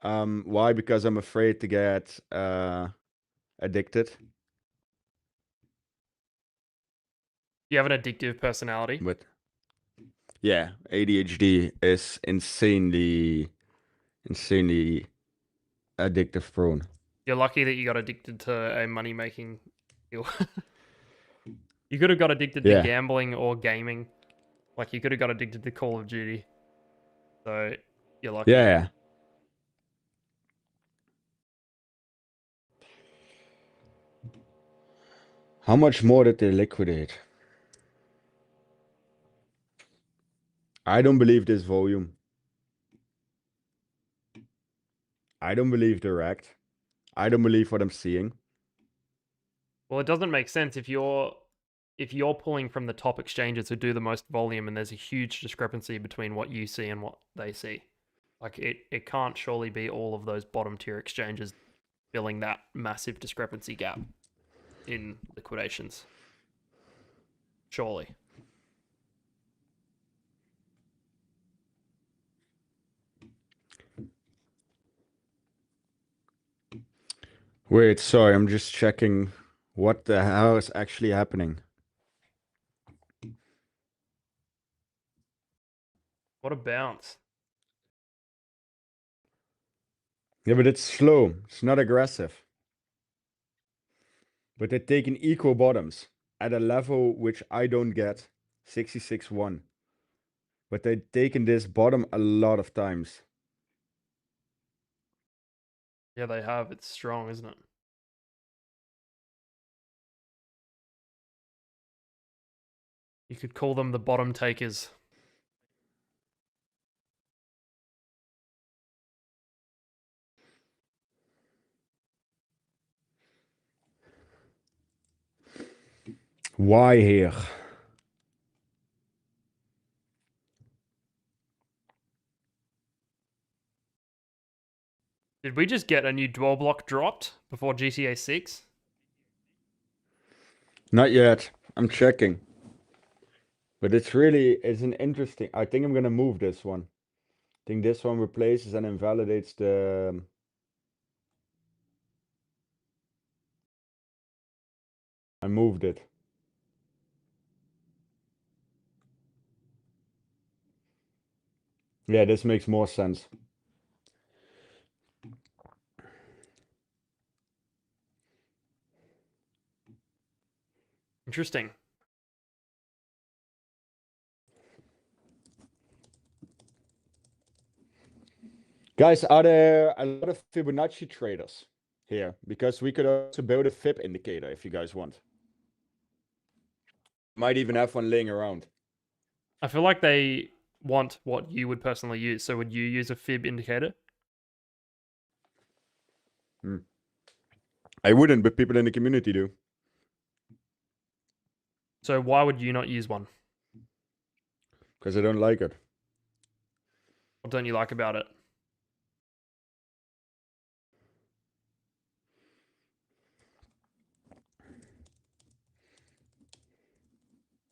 Why? Because I'm afraid to get addicted. You have an addictive personality. But yeah, ADHD is insanely addictive prone. You're lucky that you got addicted to a money making skill. You could have got addicted to Yeah. gambling or gaming. Like you could have got addicted to Call of Duty. So you're lucky. Yeah. How much more did they liquidate? I don't believe this volume. I don't believe direct. I don't believe what I'm seeing. Well, it doesn't make sense if you're pulling from the top exchanges who do the most volume and there's a huge discrepancy between what you see and what they see. Like it can't surely be all of those bottom tier exchanges filling that massive discrepancy gap in liquidations. Surely. Wait, sorry, I'm just checking what the hell is actually happening. What a bounce. Yeah, but it's slow. It's not aggressive. But they're taking equal bottoms at a level which I don't get. 66.1. But they've taken this bottom a lot of times. Yeah, they have. It's strong, isn't it? You could call them the bottom takers. Why here? Did we just get a new dwell block dropped before GTA 6? Not yet. I'm checking. But it's an interesting. I think I'm gonna move this one. I think this one replaces and invalidates the. I moved it. Yeah, this makes more sense. Interesting. Guys, are there a lot of Fibonacci traders here? Because we could also build a Fib indicator if you guys want. Might even have one laying around. I feel like they want what you would personally use. So would you use a fib indicator? I wouldn't, but people in the community do. So why would you not use one? Because I don't like it. What don't you like about it?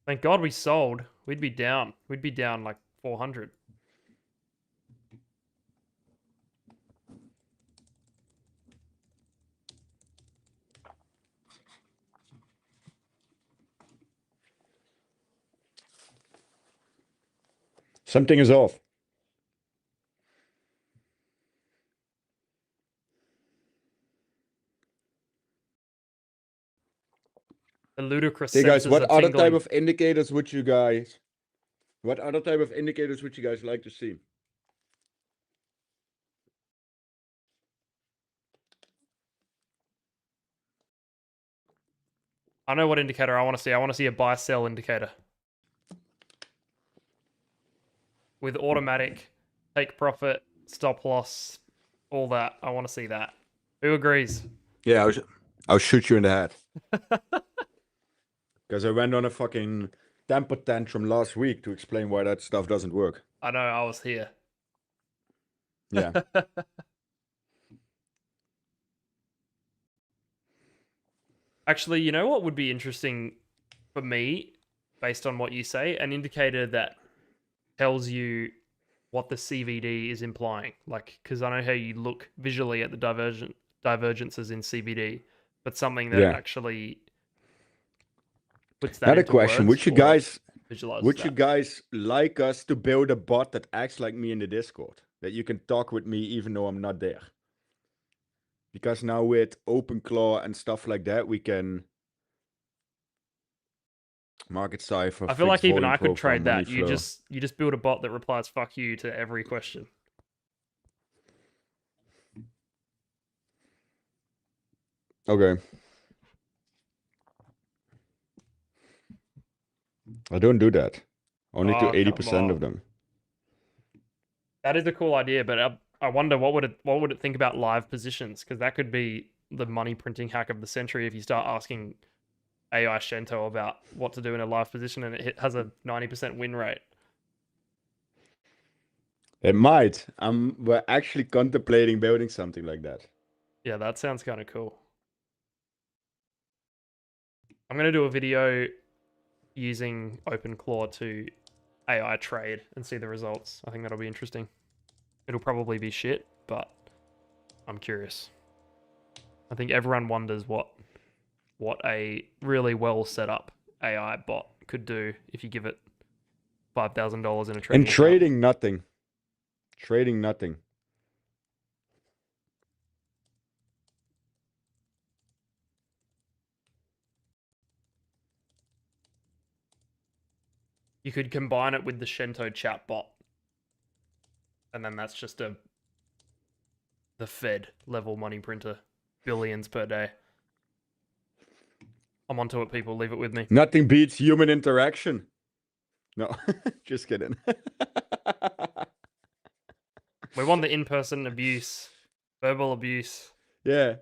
Thank God we sold. We'd be down. We'd be down like 400. Something is off. ludicrous Hey guys, senses what are other type tingling. of indicators would you guys? What other type of indicators would you guys like to see? I know what indicator I want to see. I want to see a buy-sell indicator. With automatic, take profit, stop loss, all that. I want to see that. Who agrees? Yeah, I'll shoot you in the head. Because I went on a fucking temper tantrum last week to explain why that stuff doesn't work. I know, I was here. Yeah. Actually, you know what would be interesting for me, based on what you say? An indicator that tells you what the CVD is implying. Like, because I know how you look visually at the divergences in CVD, but something that Yeah. actually puts that Another into question: words Would you guys like us to build a bot that acts like me in the Discord, that you can talk with me even though I'm not there? Because now with OpenClaw and stuff like that, we can market cipher. I feel like fixed even volume I could profile, trade money that. You flow. just build a bot that replies "fuck you" to every question. Okay. I don't do that. Only to Oh, 80% of come them. That is a cool idea, but I wonder what would it think about live positions, because that could be the money printing hack of the century if you start asking AI Chento about what to do in a live position and it has a 90% win rate. It might. We're actually contemplating building something like that. Yeah, that sounds kind of cool. I'm going to do a video using OpenClaw to AI trade and see the results. I think that'll be interesting. It'll probably be shit, but I'm curious. I think everyone wonders what a really well set up AI bot could do if you give it $5,000 in a trading And account. trading nothing. Trading nothing. You could combine it with the Chento chat bot. And then that's just the Fed level money printer. Billions per day. I'm onto it, people. Leave it with me. Nothing beats human interaction. No, just kidding. We want the in-person abuse. Verbal abuse. Yeah.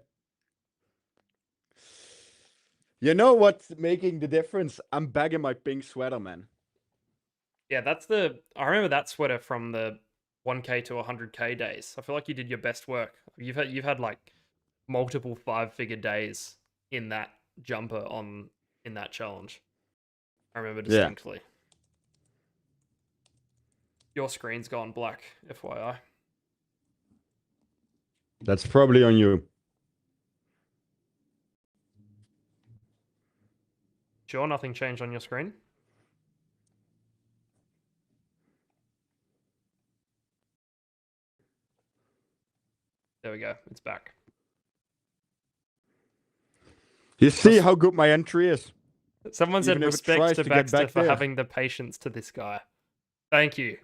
You know what's making the difference? I'm bagging my pink sweater, man. Yeah, I remember that sweater from the 1K to 100K days. I feel like you did your best work. You've had like multiple 5-figure days in that jumper in that challenge. I remember distinctly. Yeah. Your screen's gone black, FYI. That's probably on you. Sure, nothing changed on your screen? There we go. It's back. You see how good my entry is? Someone said respect to Baxter for having the patience to this guy. Thank you.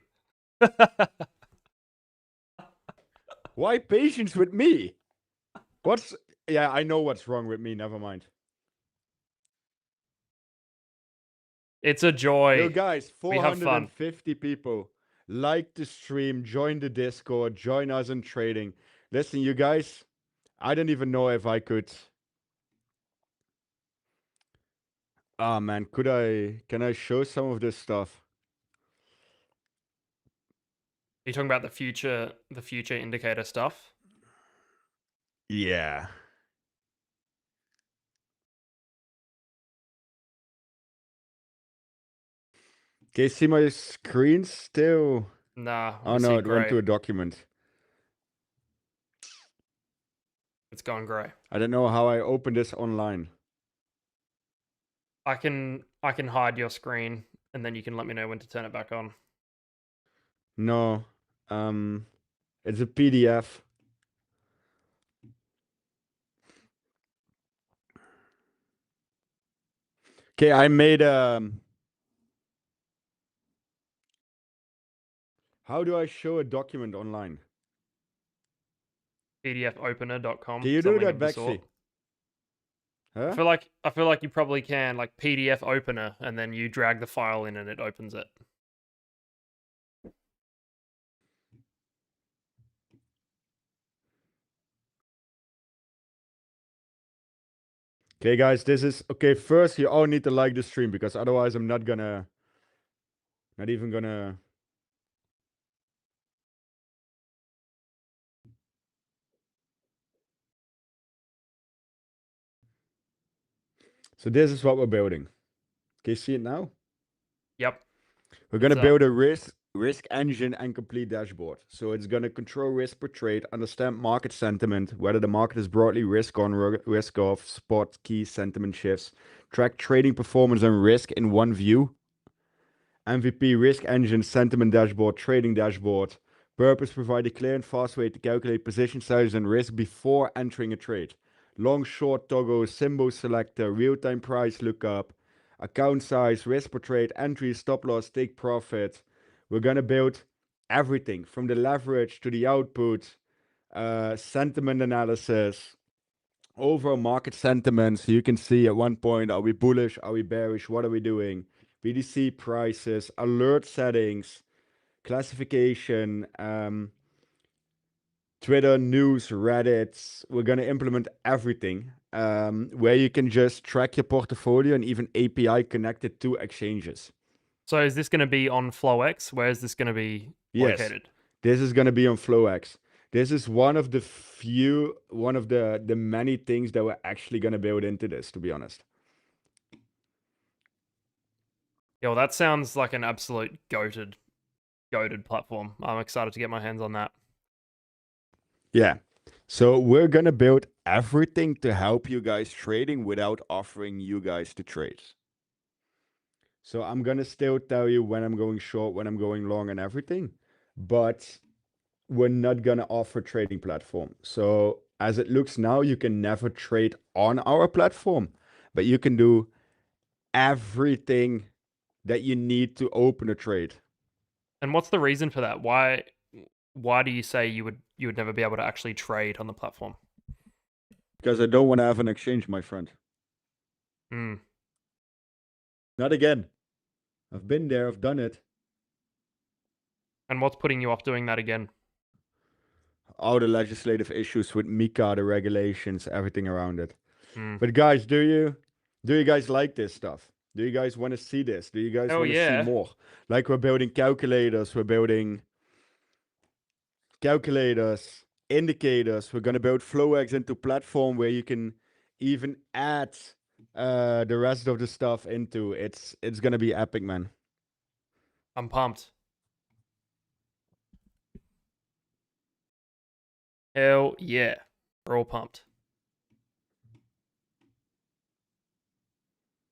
Why patience with me? Yeah, I know what's wrong with me. Never mind. It's a joy. Yo, guys, 450 people. Like the stream, join the Discord, join us in trading. Listen, you guys, I don't even know if I could. Ah, man, can I show some of this stuff? Are you talking about the future indicator stuff? Yeah. Can you see my screen still? Nah. Oh no, it went to a document. It's gone grey. I don't know how I open this online. I can hide your screen and then you can let me know when to turn it back on. No. It's a PDF. Okay, I made how do I show a document online? PDFopener.com. Can you do Something that, of the sort. Baxi? Huh? I feel like you probably can, like PDF opener, and then you drag the file in and it opens it. Okay, guys, this is okay. First, you all need to like the stream because otherwise, I'm not even gonna. So this is what we're building. Can you see it now? Yep. We're gonna It's build a risk engine and complete dashboard. So it's gonna control risk per trade, understand market sentiment, whether the market is broadly risk on, risk off, spot key sentiment shifts, track trading performance and risk in one view. MVP risk engine sentiment dashboard, trading dashboard. Purpose: provide a clear and fast way to calculate position size and risk before entering a trade. Long short toggle, symbol selector, real-time price lookup, account size, risk per trade, entry, stop loss, take profit. We're gonna build everything from the leverage to the output, sentiment analysis, overall market sentiment. So you can see at one point, are we bullish? Are we bearish? What are we doing? BDC prices, alert settings, classification, Twitter, news, Reddit. We're going to implement everything where you can just track your portfolio and even API connected to exchanges. So is this going to be on FlowX? Where is this going to be located? This is going to be on FlowX. This is one of the many things that we're actually going to build into this, to be honest. Yo, that sounds like an absolute goated platform. I'm excited to get my hands on that. Yeah. So we're going to build everything to help you guys trading without offering you guys to trade. So I'm going to still tell you when I'm going short, when I'm going long and everything, but we're not going to offer trading platform. So as it looks now, you can never trade on our platform, but you can do everything that you need to open a trade. And what's the reason for that? Why do you say you would never be able to actually trade on the platform? Because I don't want to have an exchange, my friend. Not again. I've been there, I've done it. And what's putting you off doing that again? All the legislative issues with MiCA, the regulations, everything around it. But guys, do you guys like this stuff? Do you guys want to see this? Do you guys want to see more? Like we're building calculators, indicators. We're gonna build FlowX into platform where you can even add the rest of the stuff into. It's gonna be epic, man. I'm pumped. Hell yeah. We're all pumped.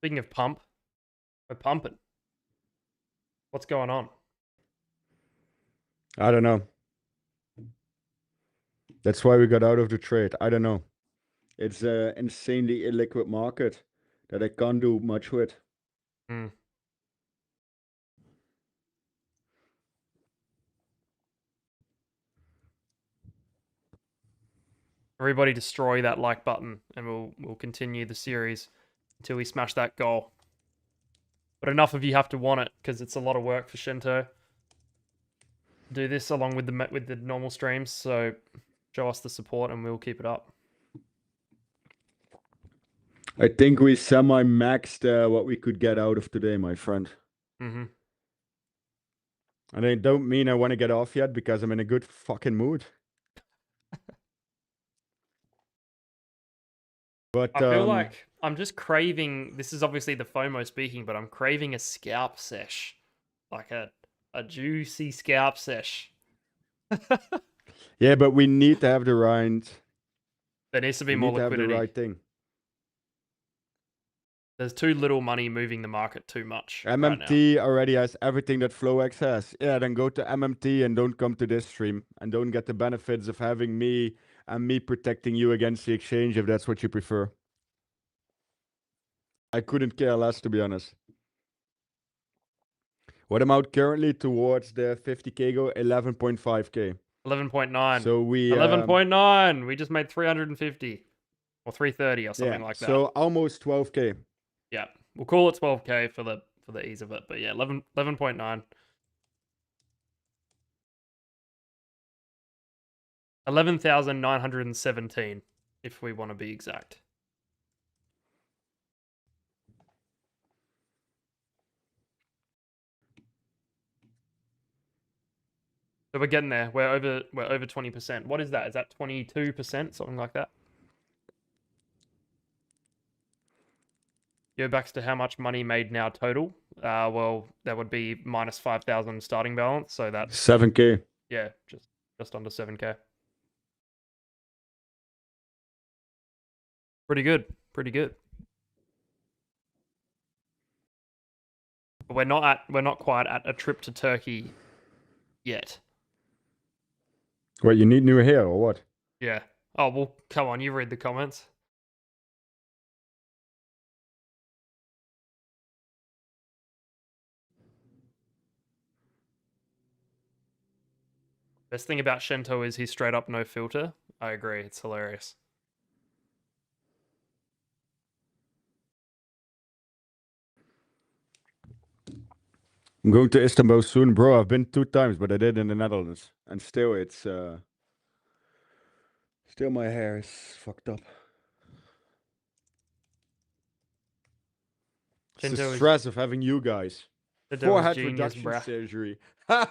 Speaking of pump, we're pumping. What's going on? I don't know. That's why we got out of the trade. I don't know. It's an insanely illiquid market that I can't do much with. Everybody destroy that like button and we'll continue the series until we smash that goal. But enough of you have to want it because it's a lot of work for Chento. Do this along with the normal streams, so show us the support and we'll keep it up. I think we semi-maxed what we could get out of today, my friend. And I don't mean I want to get off yet because I'm in a good fucking mood. But I feel like I'm just craving, this is obviously the FOMO speaking, but I'm craving a scalp sesh. Like a juicy scalp sesh. yeah, but we need to have the right. There needs to be more liquidity. Have the right thing. There's too little money moving the market too much. MMT already has everything that FlowX has. Yeah, then go to MMT and don't come to this stream and don't get the benefits of having me and me protecting you against the exchange if that's what you prefer. I couldn't care less, to be honest. What amount currently towards the 50k go? 11.5k. 11.9. So we 11.9. We just made 350 or 330 or something like that. So almost 12k. Yeah, we'll call it 12k for the ease of it. But yeah, 11.9. 11,917 if we want to be exact. So we're getting there. We're over 20%. What is that? Is that 22%? Something like that? Yo, Baxter, how much money made now total? Well, that would be minus 5,000 starting balance. So that's 7k. Yeah, just under 7k. Pretty good. Pretty good. But we're not quite at a trip to Turkey yet. What, you need new hair or what? Yeah. Oh, well, come on, you read the comments. Best thing about Chento is he's straight up no filter. I agree, it's hilarious. I'm going to Istanbul soon, bro. I've been 2 times, but I did in the Netherlands. And still, it's... Still my hair is fucked up. It's the Chento stress of having you guys. Forehead reduction surgery. I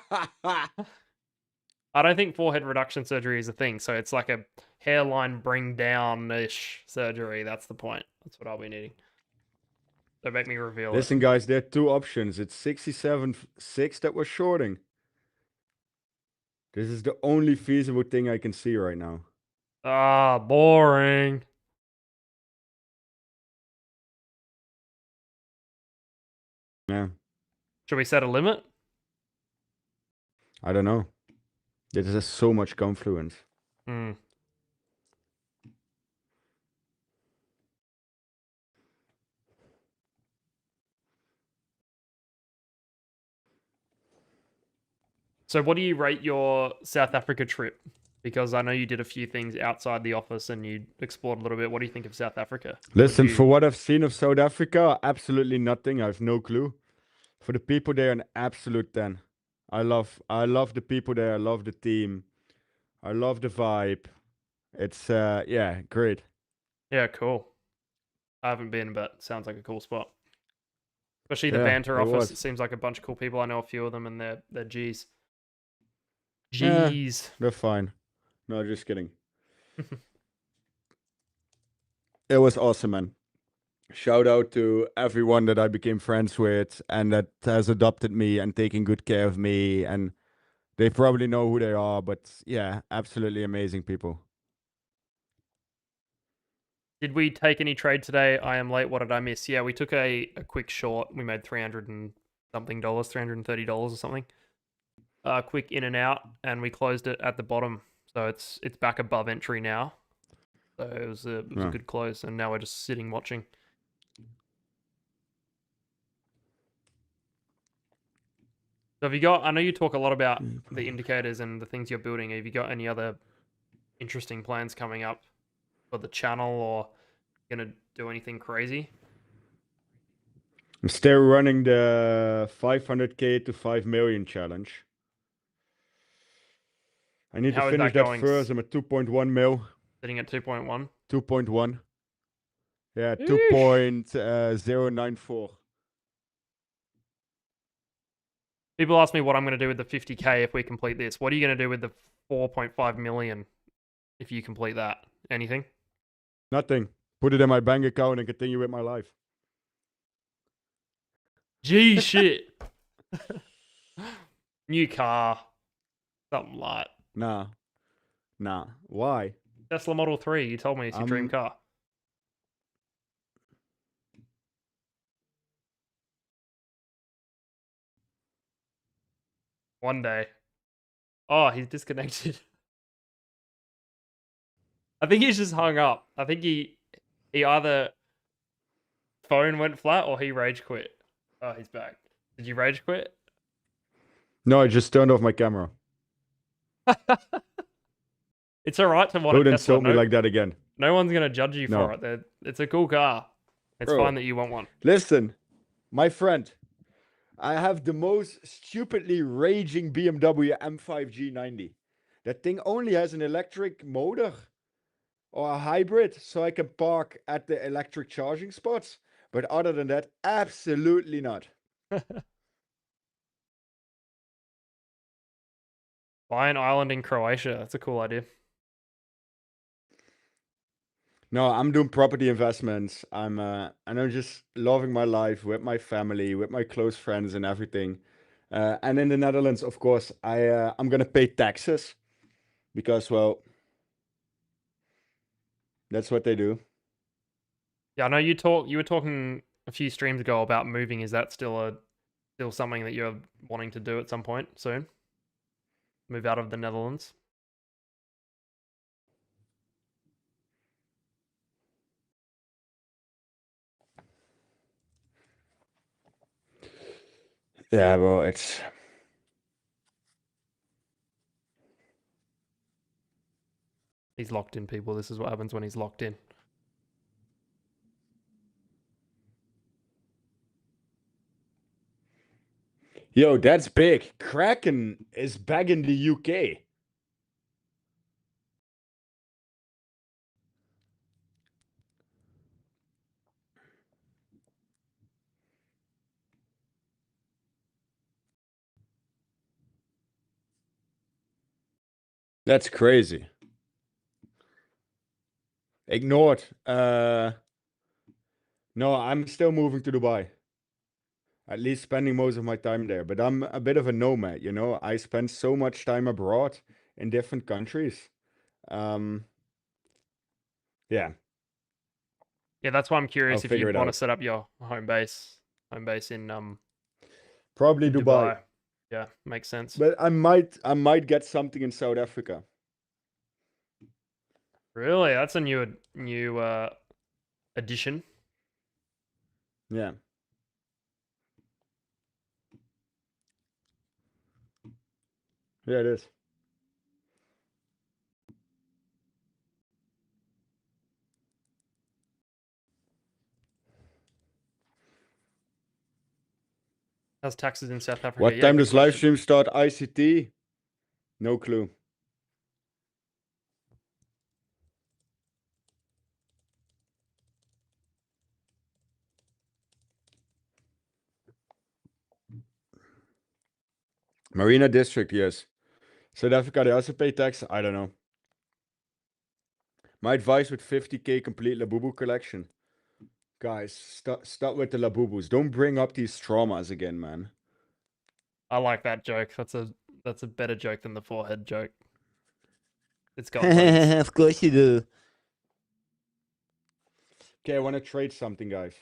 don't think forehead reduction surgery is a thing. So it's like a hairline bring down-ish surgery. That's the point. That's what I'll be needing. Don't make me reveal Listen, guys, there are 2 options. It's 67.6 that we're shorting. This is the only feasible thing I can see right now. Ah, boring. Yeah. Should we set a limit? I don't know. This has so much confluence. Hmm. So what do you rate your South Africa trip? Because I know you did a few things outside the office and you explored a little bit. What do you think of South Africa? Listen, for what I've seen of South Africa, absolutely nothing. I have no clue. For the people there, an absolute 10. I love the people there. I love the team. I love the vibe. It's yeah, great. Yeah, cool. I haven't been, but sounds like a cool spot. Especially the Yeah, banter it office. was. It seems like a bunch of cool people. I know a few of them and they're G's. Yeah, G's. they're fine. No, just kidding. It was awesome, man. Shout out to everyone that I became friends with and that has adopted me and taken good care of me. And they probably know who they are, but yeah, absolutely amazing people. Did we take any trade today? I am late. What did I miss? Yeah, we took a quick short. We made $300 and something, $330 or something. Quick in and out, and we closed it at the bottom. So it's back above entry now. So it was a good close, and now we're just sitting watching. So have you got? I know you talk a lot about the indicators and the things you're building. Have you got any other interesting plans coming up for the channel, or gonna do anything crazy? I'm still running the 500k to 5 million challenge. I need to finish that first. I'm at 2.1 mil. Sitting at 2.1. 2.1. Yeah, 2.094. People ask me what I'm going to do with the 50k if we complete this. What are you going to do with the 4.5 million if you complete that? Anything? Nothing. Put it in my bank account and continue with my life. Gee, shit. New car. Something like. Nah. Why? Tesla Model 3. You told me it's your dream car. One day. Oh, he's disconnected. I think he's just hung up. I think he either phone went flat or he rage quit? Oh, he's back. Did you rage quit? No, I just turned off my camera. It's all right to want Don't a Tesla. insult me like that again. No one's gonna judge you No. for it. It's a cool car. It's Bro, fine that you want one. listen, my friend, I have the most stupidly raging BMW M5 G90. That thing only has an electric motor or a hybrid, so I can park at the electric charging spots. But other than that, absolutely not. Buy an island in Croatia. That's a cool idea. No, I'm doing property investments. And I'm just loving my life with my family, with my close friends and everything. And in the Netherlands, of course, I'm gonna pay taxes because, well, that's what they do. Yeah, I know you were talking a few streams ago about moving. Is that still something that you're wanting to do at some point soon? Move out of the Netherlands? Yeah, well, it's He's locked in, people. This is what happens when he's locked in. Yo, that's big. Kraken is back in the UK. That's crazy. Ignored. No, I'm still moving to Dubai. At least spending most of my time there. But I'm a bit of a nomad, you know? I spend so much time abroad in different countries. Yeah. Yeah, that's why I'm curious if figure you'd it want to out. set up your home base in Probably Dubai. Yeah, makes sense. But I might get something in South Africa. Really? That's a new addition. Yeah. Yeah, it is. How's taxes in South Africa? What Yeah, time good does live question. stream start? ICT? No clue. Marina District, yes. South Africa, they also pay tax? I don't know. My advice with 50k complete Labubu collection. Guys, stop with the Labubus. Don't bring up these traumas again, man. I like that joke. That's a better joke than the forehead joke. It's got legs. Of course you do. Okay, I want to trade something, guys.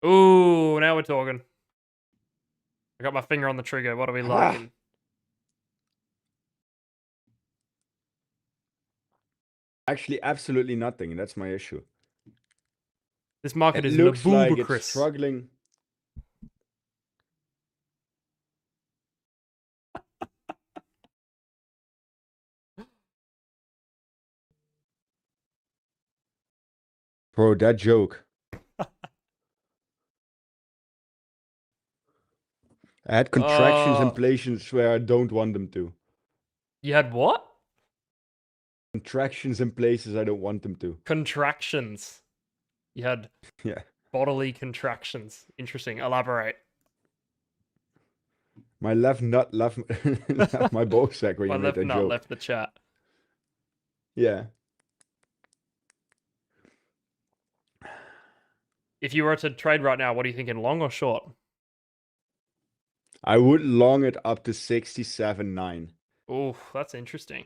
Ooh, now we're talking. I got my finger on the trigger. What are we liking? Actually, absolutely nothing. That's my issue. This market It is looks like it's ludicrous. struggling. Bro, that joke. I had contractions in places where I don't want them to. You had what? Contractions in places I don't want them to. Contractions. You had Yeah. bodily contractions. Interesting. Elaborate. My left nut left, left my ball sack when My you made left that nut joke. left the chat. Yeah. If you were to trade right now, what are you thinking, long or short? I would long it up to 67.9. Ooh, that's interesting.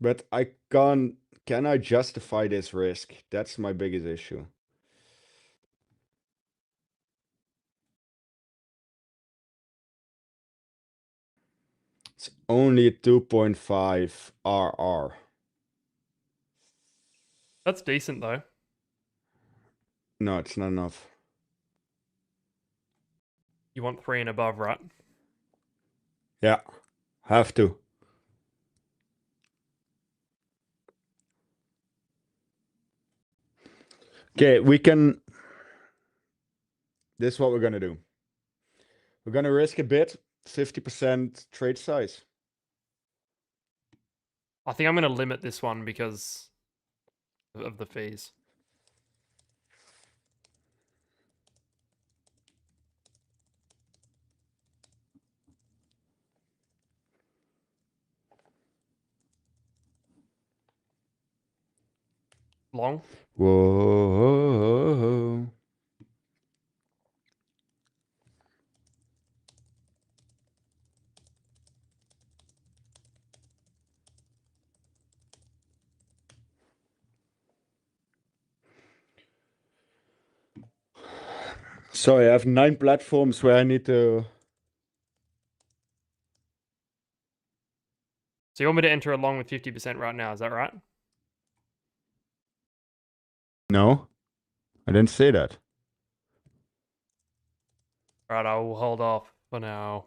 But I can't. Can I justify this risk? That's my biggest issue. It's only a 2.5 RR. That's decent though. No, it's not enough. You want 3 and above, right? Yeah, have to. Okay, we can. This is what we're gonna do. We're gonna risk a bit, 50% trade size. I think I'm going to limit this one because of the fees. Long? Whoa. So I have 9 platforms where I need to. So you want me to enter along with 50% right now, is that right? No, I didn't say that. Alright, I will hold off for now.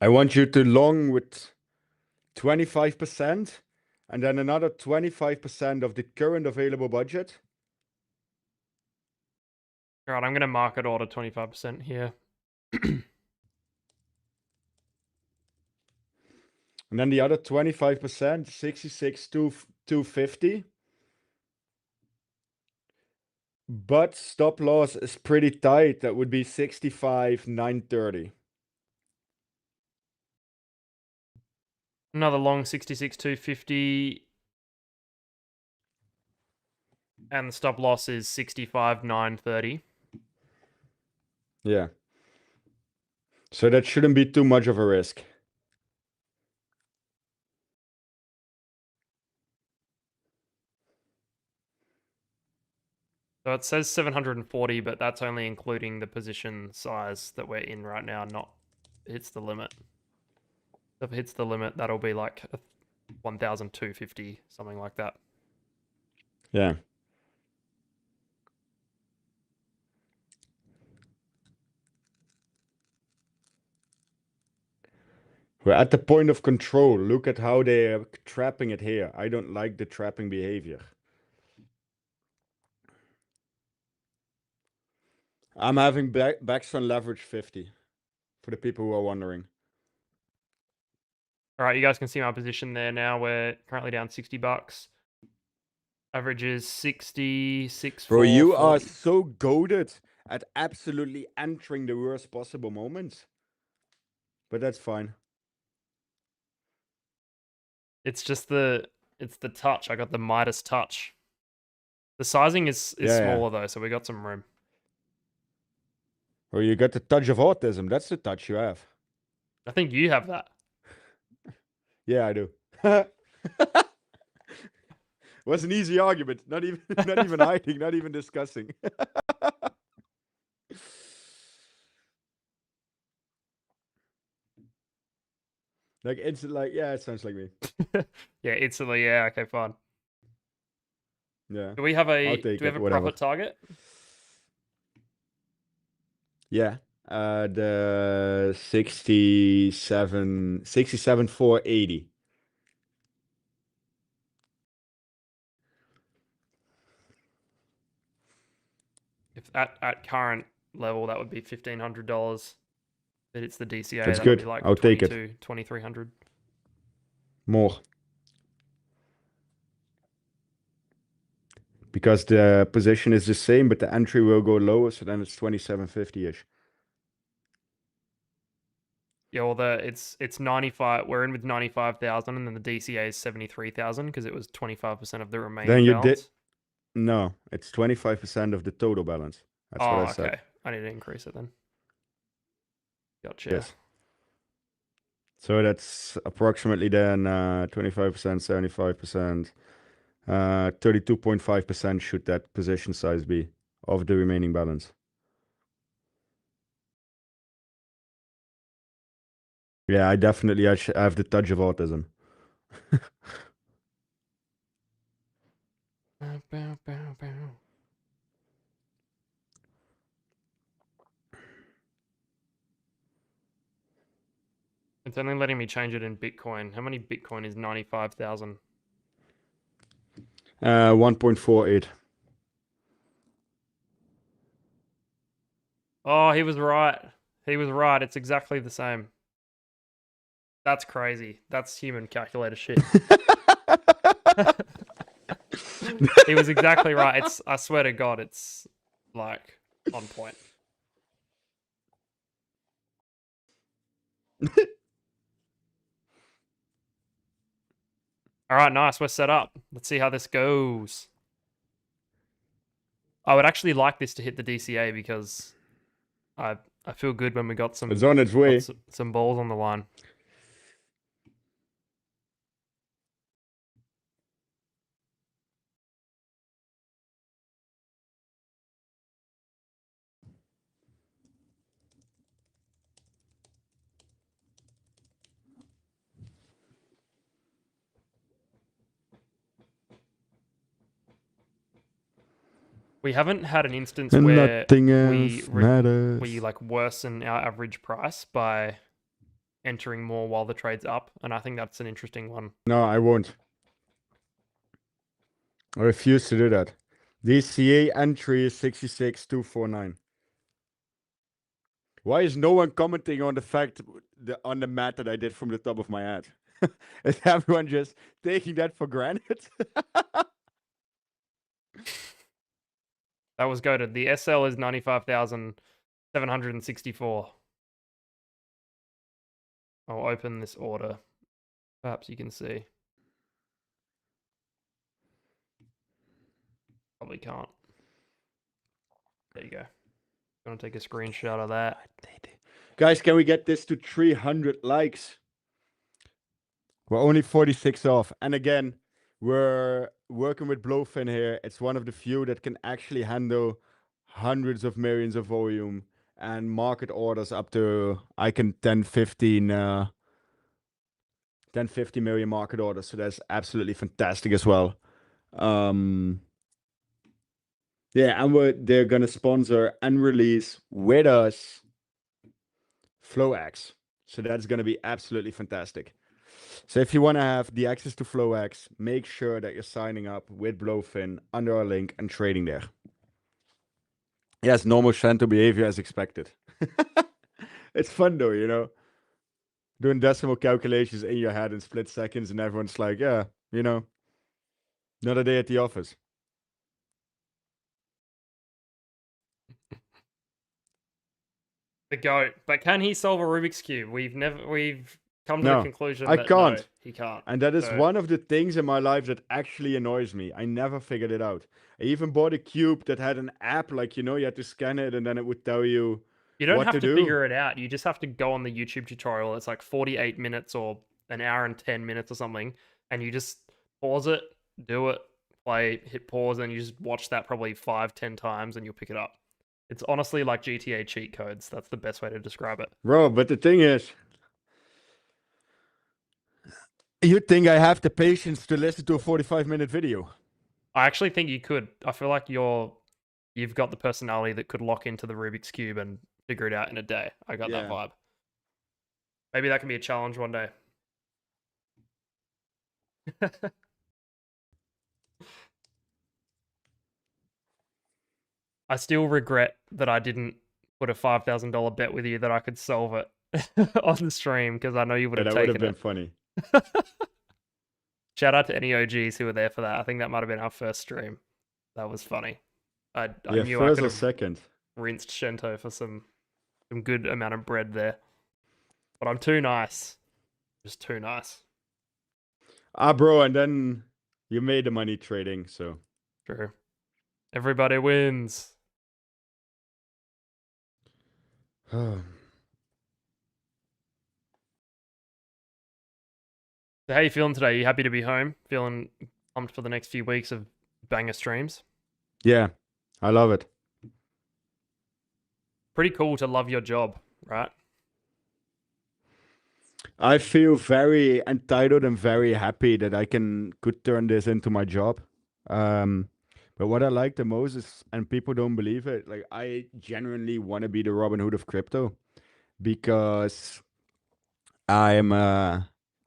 I want you to long with 25% and then another 25% of the current available budget. Alright, I'm going to market order 25% here. And then the other 25%, 66,250. But stop loss is pretty tight. That would be 65,930. Another long 66,250. And the stop loss is 65,930. Yeah. So that shouldn't be too much of a risk. So it says 740, but that's only including the position size that we're in right now, not hits the limit. If it hits the limit, that'll be like 1,250, something like that. Yeah. We're at the point of control. Look at how they're trapping it here. I don't like the trapping behavior. I'm having Baxter on leverage 50 for the people who are wondering. All right, you guys can see my position there now. We're currently down $60. Average is 66. Bro, you are so goated at absolutely entering the worst possible moments. But that's fine. It's just the touch. I got the Midas touch. The sizing is smaller though, so we got some room. Or you got the touch of autism. That's the touch you have. I think you have that. Yeah, I do. Was an easy argument. Not even hiding, not even discussing. Like it's like, yeah, it sounds like me. Yeah, instantly. Yeah, okay, fine. Yeah. Do we have a profit target? Yeah. The 67,480. If at current level, that would be $1,500. But it's the DCA. That's That good. would be like I'll take it. 2,300. More. Because the position is the same, but the entry will go lower, so then it's 2750-ish. Yeah, well, it's 95. We're in with 95,000, and then the DCA is 73,000 because it was 25% of the remaining Then you balance. No, it's 25% of the total balance. That's what I said. Okay. I need to increase it then. Gotcha. Yes. So that's approximately then 25%, 75%. 32.5% should that position size be of the remaining balance. Yeah, I definitely I have the touch of autism. It's only letting me change it in Bitcoin. How many Bitcoin is 95,000? 1.48. Oh, he was right. He was right. It's exactly the same. That's crazy. That's human calculator shit. He was exactly right. It's, I swear to God, it's like on point. All right, nice. We're set up. Let's see how this goes. I would actually like this to hit the DCA because I feel good when we got some. It's on its way. Some balls on the line. We haven't had an instance And where nothing else matters. we like worsen our average price by entering more while the trade's up, and I think that's an interesting one. No, I won't. I refuse to do that. DCA entry is 66,249. Why is no one commenting on the fact on the math that I did from the top of my head? Is everyone just taking that for granted? That was goated. The SL is 95,764. I'll open this order. Perhaps you can see. Probably can't. There you go. Gonna take a screenshot of that. Guys, can we get this to 300 likes? We're only 46 off. And again, we're working with 𝗨𝗏𝗡 here. It's one of the few that can actually handle hundreds of millions of volume and market orders up to, I can 10, 15 million market orders. So that's absolutely fantastic as well. Yeah, and they're gonna sponsor and release with us 𝗨𝗏𝗡. So that's gonna be absolutely fantastic. So if you want to have the access to 𝗨𝗏𝗡, make sure that you're signing up with 𝗨𝗏𝗡 under our link and trading there. Yes, normal Chento behavior as expected. It's fun though, you know, doing decimal calculations in your head in split seconds, and everyone's like, yeah, you know, another day at the office. The GOAT. But can he solve a Rubik's Cube? We've come to the conclusion I that can't. no, he can't. And that is one of the things in my life that actually annoys me. I never figured it out. I even bought a cube that had an app, like, you know, you had to scan it and then it would tell you You don't what have to to do. figure it out. You just have to go on the YouTube tutorial. It's like 48 minutes or an hour and 10 minutes or something. And you just pause it, do it, play, hit pause, and you just watch that probably 5-10 times and you'll pick it up. It's honestly like GTA cheat codes. That's the best way to describe it. Bro, but the thing is, you think I have the patience to listen to a 45-minute video? I actually think you could. I feel like you've got the personality that could lock into the Rubik's Cube and figure it out in a day. I got that vibe. Maybe that can be a challenge one day. I still regret that I didn't put a $5,000 bet with you that I could solve it on the stream, because I know you would have taken it. That would have been funny. Shout out to any OGs who were there for that. I think that might have been our first stream. That was funny. I knew I could have second. rinsed Chento for some good amount of bread there. But I'm too nice. Just too nice. Ah, bro, and then you made the money trading, so. True. Everybody wins. So how you feeling today? You happy to be home? Feeling pumped for the next few weeks of banger streams. Yeah, I love it. Pretty cool to love your job, right? I feel very entitled and very happy that I could turn this into my job. But what I like the most is, and people don't believe it, like I genuinely want to be the Robin Hood of crypto, because I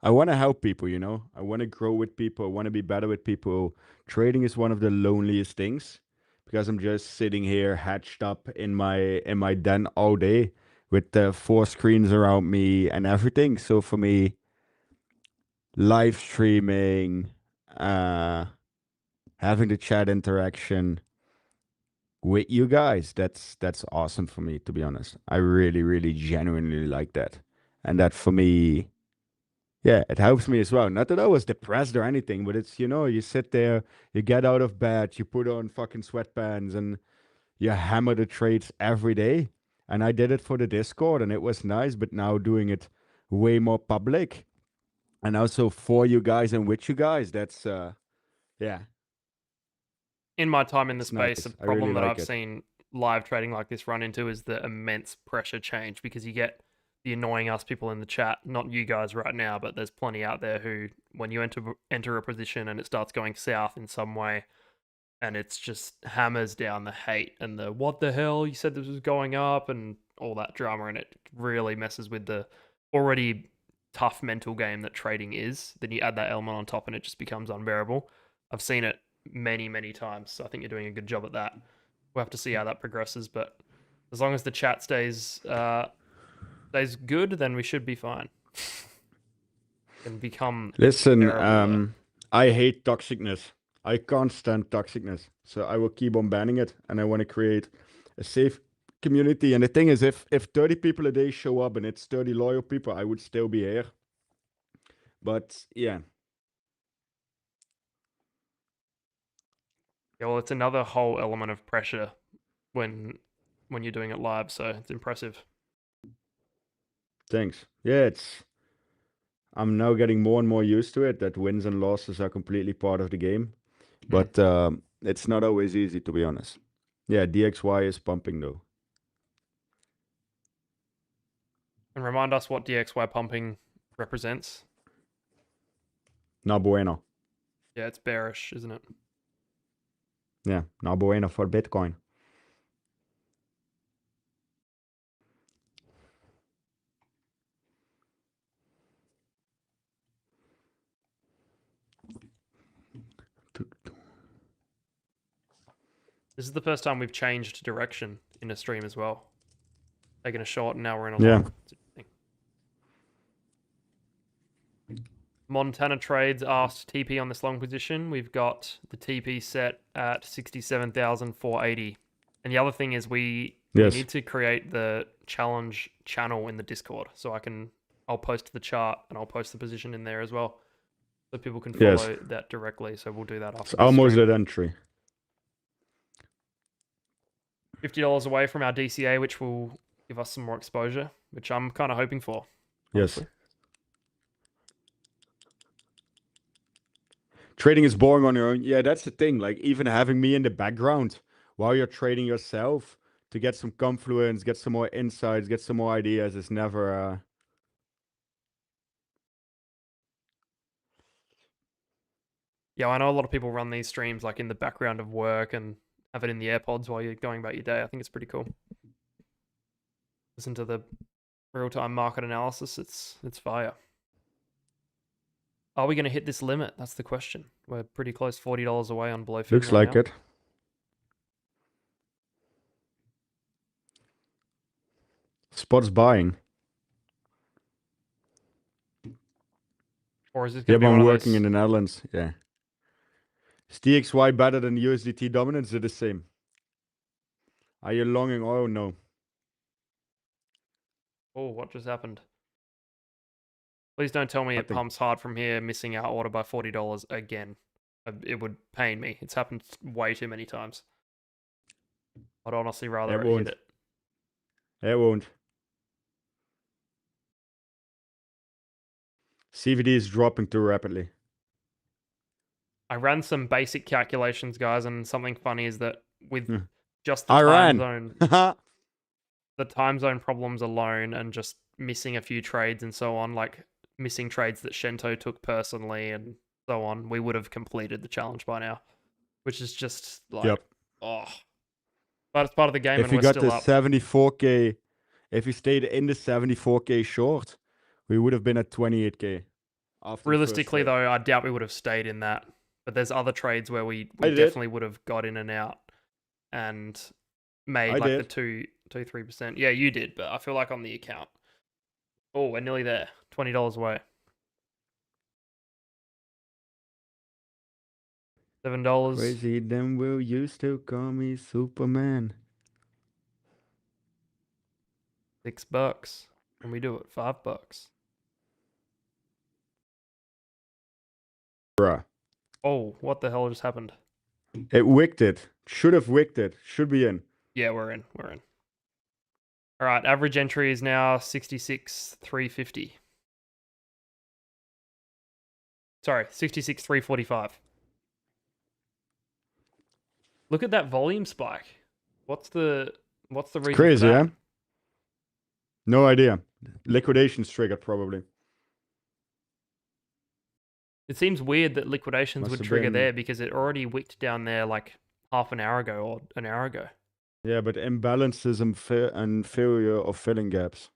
want to help people, you know. I want to grow with people. I want to be better with people. Trading is one of the loneliest things, because I'm just sitting here hatched up in my den all day with the 4 screens around me and everything. So for me, live streaming, having the chat interaction with you guys, that's awesome for me, to be honest. I really, really genuinely like that. And that for me, yeah, it helps me as well. Not that I was depressed or anything, but it's, you know, you sit there, you get out of bed, you put on fucking sweatpants, and you hammer the trades every day. And I did it for the Discord, and it was nice, but now doing it way more public, and also for you guys and with you guys, that's yeah, In my time in the it's space, a nice. I really problem that like I've it. seen live trading like this run into is the immense pressure change, because you get the annoying ass people in the chat, not you guys right now, but there's plenty out there who, when you enter a position and it starts going south in some way, and it's just hammers down the hate and the what the hell, you said this was going up, and all that drama, and it really messes with the already tough mental game that trading is. Then you add that element on top and it just becomes unbearable. I've seen it many times, so I think you're doing a good job at that. We'll have to see how that progresses, but as long as the chat stays good, then we should be fine. And become Listen, terrible. I hate toxicness. I can't stand toxicness, so I will keep on banning it, and I want to create a safe community. And the thing is, if 30 people a day show up and it's 30 loyal people, I would still be here. But yeah, Yeah, well, it's another whole element of pressure when you're doing it live, so it's impressive. thanks. Yeah, I'm now getting more and more used to it, that wins and losses are completely part of the game. But it's not always easy, to be honest. Yeah, DXY is pumping though. And remind us what DXY pumping represents. No bueno. Yeah, it's bearish, isn't it? Yeah, no bueno for Bitcoin. This is the first time we've changed direction in a stream as well. Taking a short and now we're in a Yeah. long. Montana Trades asked TP on this long position. We've got the TP set at 67,480. And the other thing is we need to create the challenge channel in the Discord. So I'll post the chart and I'll post the position in there as well, so people can follow that directly. So we'll do that after It's this almost stream. at entry. $50 away from our DCA, which will give us some more exposure, which I'm kind of hoping for. Honestly. Yes. Trading is boring on your own. Yeah, that's the thing. Like, even having me in the background while you're trading yourself to get some confluence, get some more insights, get some more ideas is never Yeah, I know a lot of people run these streams like in the background of work and have it in the AirPods while you're going about your day. I think it's pretty cool. Listen to the real-time market analysis. It's fire. Are we going to hit this limit? That's the question. We're pretty close, $40 away on Blowfin. looks right like now. it. Spots buying. Or is this Yeah, going to but be I'm one of working those? in the Netherlands. Yeah. Is DXY better than USDT dominance? They're the same. Are you longing? Oh, no. Oh, what just happened? Please don't tell me it Nothing. pumps hard from here, missing our order by $40 again. It would pain me. It's happened way too many times. I'd honestly rather it hit it. It won't. CVD is dropping too rapidly. I ran some basic calculations, guys, and something funny is that with just the Iran. the time zone problems alone and just missing a few trades and so on, like missing trades that Chento took personally and so on, we would have completed the challenge by now, which is just like, oh. But it's part of the game, If and we we're got still the up. 74k, if we stayed in the 74k short, we would have been at 28k. After Realistically, though, I doubt we would have stayed in that. But there's other trades where we definitely would have got in and out and made like the 2-3%. Yeah, you did, but I feel like on the account. Oh, we're nearly there. $20 away. $7. Crazy, them will you still call me Superman? $6. And we do it. $5. Bruh. Oh, what the hell just happened? It wicked it. Should have wicked it. Should be in. Yeah, we're in. We're in. All right, average entry is now 66,350. Sorry, 66,345. Look at that volume spike. What's the reason? Crazy, for that? yeah? No idea. Liquidations triggered probably. It seems weird that liquidations Must would have trigger been- there because it already wicked down there like half an hour ago or an hour ago. Yeah, but imbalances and failure of filling gaps.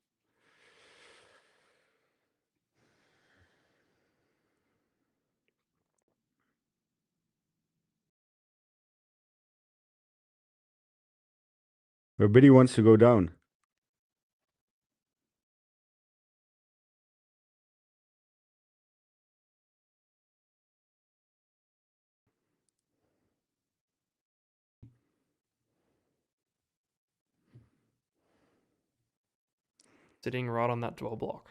Where Biddy wants to go down. Sitting right on that dwell block.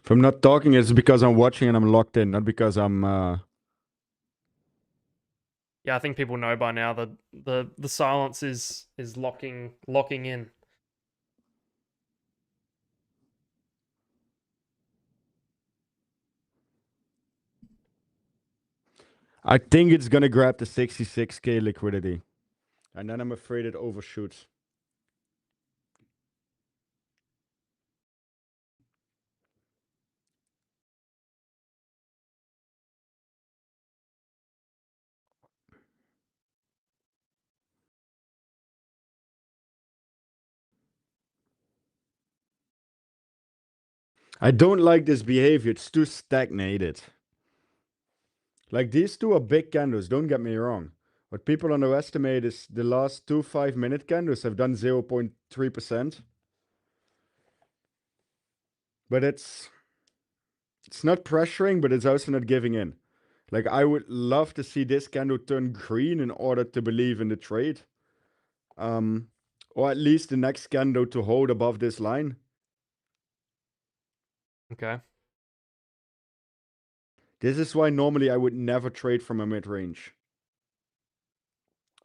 If I'm not talking, it's because I'm watching and I'm locked in, not because I'm Yeah, I think people know by now that the silence is locking in. I think it's gonna grab the 66k liquidity. And then I'm afraid it overshoots. I don't like this behavior. It's too stagnated. Like, these two are big candles, don't get me wrong. What people underestimate is the last two 5-minute candles have done 0.3%. But it's not pressuring, but it's also not giving in. Like, I would love to see this candle turn green in order to believe in the trade. Or at least the next candle to hold above this line. Okay. This is why normally I would never trade from a mid-range.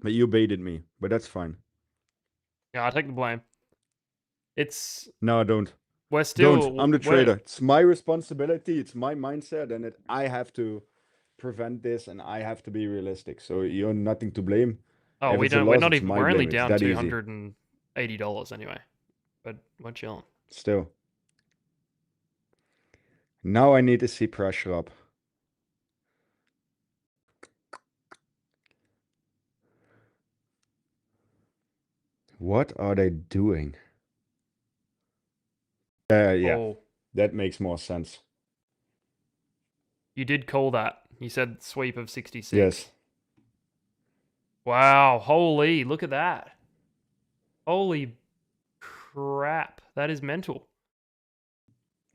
But you baited me, but that's fine. Yeah, I take the blame. It's No, I don't. we're still Don't. I'm the trader. It's my responsibility. It's my mindset, and I have to prevent this, and I have to be realistic. So you're nothing to blame. Oh, If we it's a don't. We're loss, not it's even. my We're only blame. It's down that easy. $280 anyway. But we're chilling. Still. Now I need to see pressure up. What are they doing? Yeah. Oh, That makes more sense. you did call that. You said sweep of 66. Yes. Wow. Holy, look at that. Holy crap. That is mental.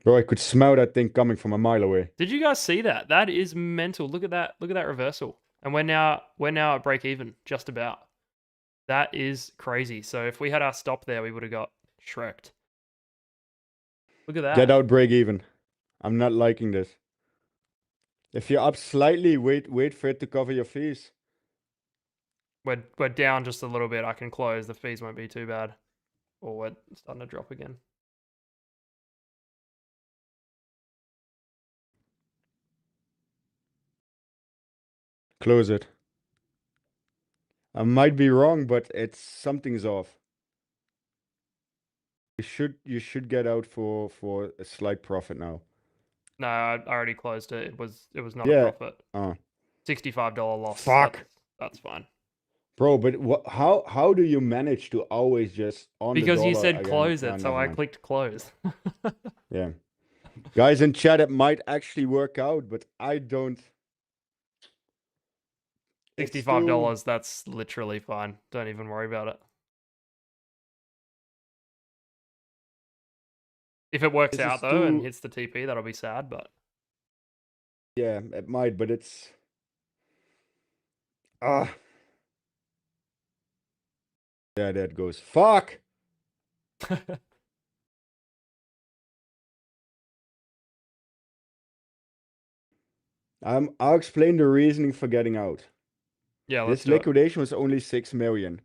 Bro, I could smell that thing coming from a mile away. Did you guys see that? That is mental. Look at that. Look at that reversal. And we're now at break even, just about. That is crazy. So if we had our stop there, we would have got shreked. Look at that. Get out, break even. I'm not liking this. If you're up slightly, wait for it to cover your fees. We're down just a little bit. I can close. The fees won't be too bad. or we're starting to drop again. Close it. I might be wrong, but it's something's off. You should get out for a slight profit now. No, I already closed it. It was not Yeah. a profit. $65 loss. Fuck. That's fine. Bro, but how do you manage to always just on because the dollar you said again? close No, it, so never I mind. clicked close. Yeah. Guys in chat, it might actually work out, but I don't. $65, that's literally fine. Don't even worry about it. If it works out though and hits the TP, that'll be sad, but yeah, it might, but it's yeah, there it goes. Fuck. I'll explain the reasoning for getting out. Yeah, let's this do it. liquidation was only 6 million.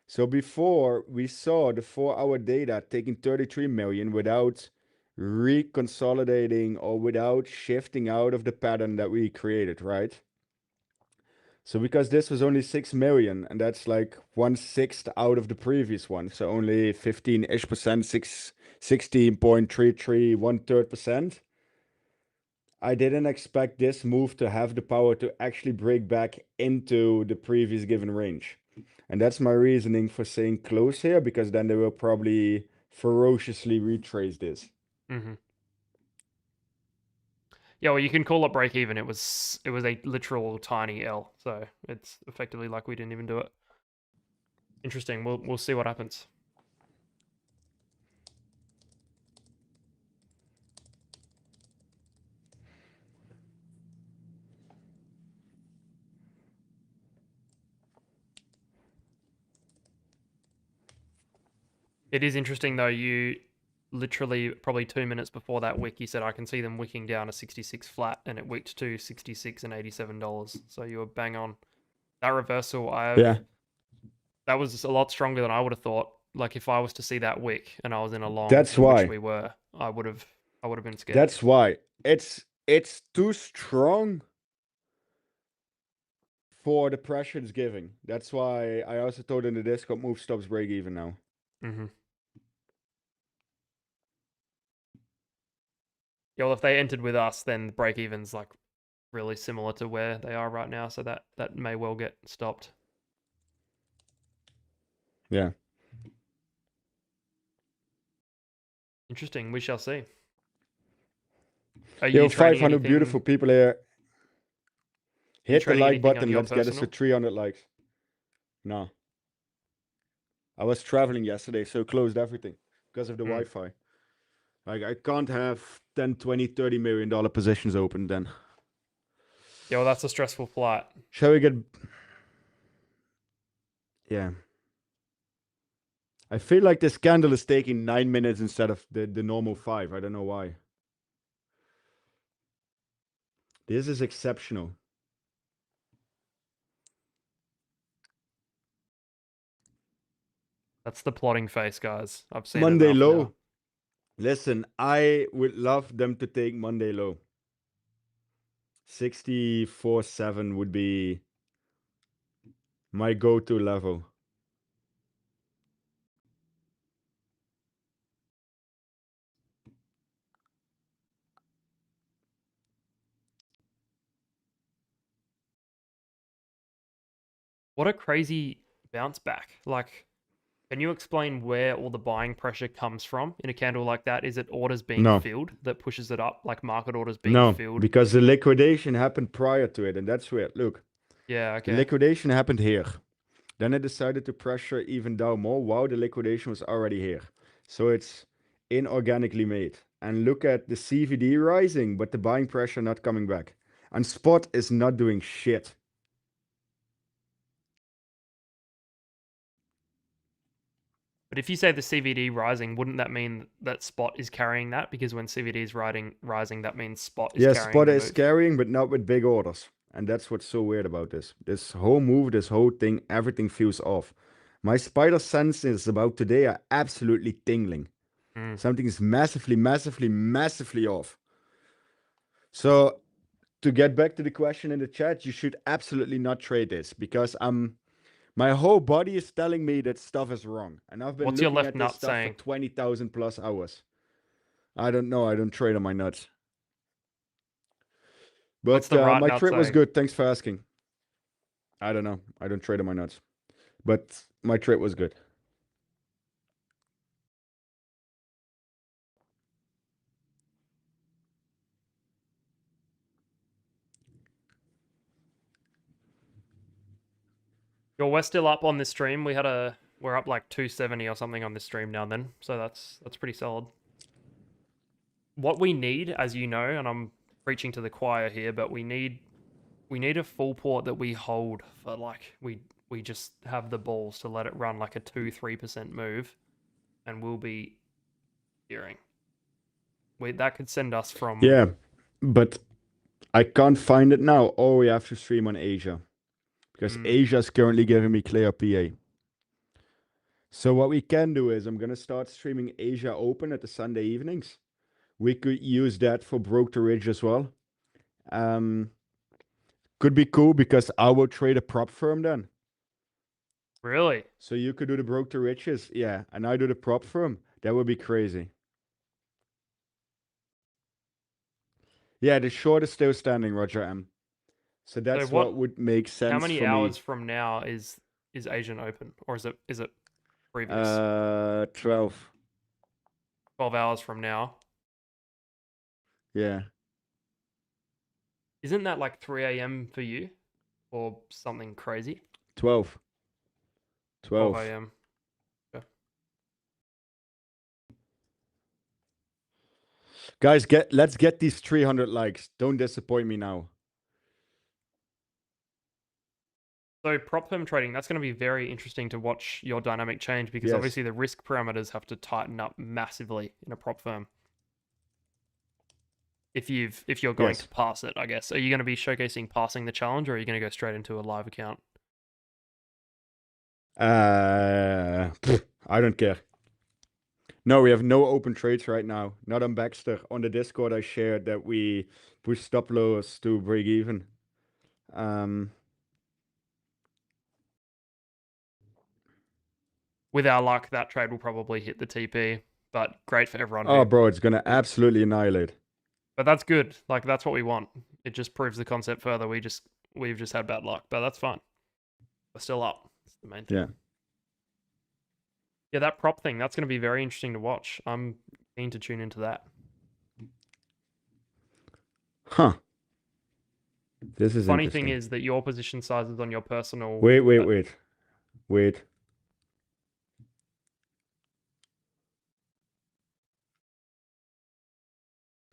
So before we saw the 4-hour data taking 33 million without reconsolidating or without shifting out of the pattern that we created, right? So because this was only 6 million, and that's like 1/6 out of the previous one, so only 15-ish%, 16.33, 1/3%. I didn't expect this move to have the power to actually break back into the previous given range. And that's my reasoning for saying close here, because then they will probably ferociously retrace this. Mm-hmm. Yeah, well, you can call it break even. It was a literal tiny L, so it's effectively like we didn't even do it. Interesting. We'll see what happens. It is interesting though. You literally probably 2 minutes before that wick, you said I can see them wicking down a 66 flat, and it wicked to 66 and $87. So you were bang on. That reversal, that was a lot stronger than I would have thought. Like if I was to see that wick and I was in a long, that's why which we were, I would have been scared. That's why it's too strong for the pressure it's giving. That's why I also told in the Discord, move stops break even now. Mm-hmm. Yeah, well, if they entered with us, then the break even's like really similar to where they are right now, so that may well get stopped. Yeah. Interesting. We shall see. Are Yo, you trading 500 anything, beautiful people here. Hit the like button. Let's get us to 300 likes. No. I was traveling yesterday, so closed everything because of the Wi-Fi. Like, I can't have 10, 20, $30 million positions open then. Yeah, well, that's a stressful flight. Shall we get... Yeah. I feel like this candle is taking 9 minutes instead of the normal 5. I don't know why. This is exceptional. That's the plotting face, guys. I've seen Monday it low. now. Listen, I would love them to take Monday low. 64.7 would be my go-to level. What a crazy bounce back. Like, can you explain where all the buying pressure comes from in a candle like that? Is it orders being filled that pushes it up, like market orders being filled? No, because the liquidation happened prior to it, and that's weird. Look. Yeah, okay. The liquidation happened here. Then I decided to pressure even down more while the liquidation was already here. So it's inorganically made. And look at the CVD rising, but the buying pressure not coming back. And spot is not doing shit. But if you say the CVD rising, wouldn't that mean that spot is carrying that? Because when CVD is rising, that means spot is carrying spot the is move. carrying, but not with big orders. And that's what's so weird about this. This whole move, this whole thing, everything feels off. My spider senses about today are absolutely tingling. Something is massively, massively, massively off. So to get back to the question in the chat, you should absolutely not trade this because my whole body is telling me that stuff is wrong. And I've been What's your looking left at this nut stuff saying? for 20,000 plus hours. I don't know. I don't trade on my nuts. What's But the right my nut trade was saying? good. Thanks for asking. I don't know. I don't trade on my nuts. But my trade was good. Yo, we're still up on this stream. We're up like 270 or something on this stream now and then. So that's pretty solid. What we need, as you know, and I'm preaching to the choir here, but we need a full port that we hold for like we just have the balls to let it run like a 2-3% move, and we'll be steering. That could send us from Yeah, but I can't find it now. Or we have to stream on Asia. Because Asia is currently giving me 𝗕𝗟𝗢𝗙𝗂𝗙𝗓. So what we can do is I'm going to start streaming Asia Open at the Sunday evenings. We could use that for brokerage as well. Could be cool because I will trade a prop firm then. Really? So you could do the brokerages, yeah, and I do the prop firm. That would be crazy. Yeah, the short is still standing, Roger M. So that's what would make sense for me. How many hours from now is Asian Open, or is it previous? 12. 12 hours from now. Yeah. Isn't that like 3 a.m. for you, or something crazy? 12. 12 a.m. Okay. Guys, let's get these 300 likes. Don't disappoint me now. So prop firm trading, that's going to be very interesting to watch your dynamic change because obviously the risk parameters have to tighten up massively in a prop firm. If you're going to pass it, I guess. Are you going to be showcasing passing the challenge, or are you going to go straight into a live account? I don't care. No, we have no open trades right now. Not on Baxter. On the Discord, I shared that we push stop loss to break even. With our luck, that trade will probably hit the TP, but great for everyone. Oh, bro, it's going to absolutely annihilate. But that's good. Like, that's what we want. It just proves the concept further. We've just had bad luck, but that's fine. We're still up. That's the main thing. Yeah. Yeah, that prop thing, that's going to be very interesting to watch. I'm keen to tune into that. Huh. This is Funny thing is that your position sizes on your personal... Wait.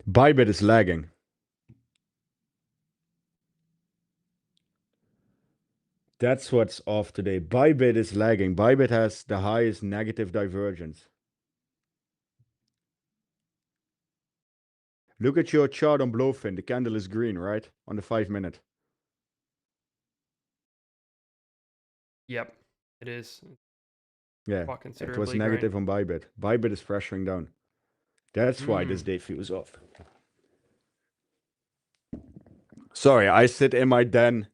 Bybit is lagging. That's what's off today. Bybit is lagging. Bybit has the highest negative divergence. Look at your chart on Blowfin. The candle is green, right? On the 5-minute. Yep, it is. Yeah, it was negative on Bybit. Bybit is pressuring down. That's why this day feels off. Sorry, I sit in my den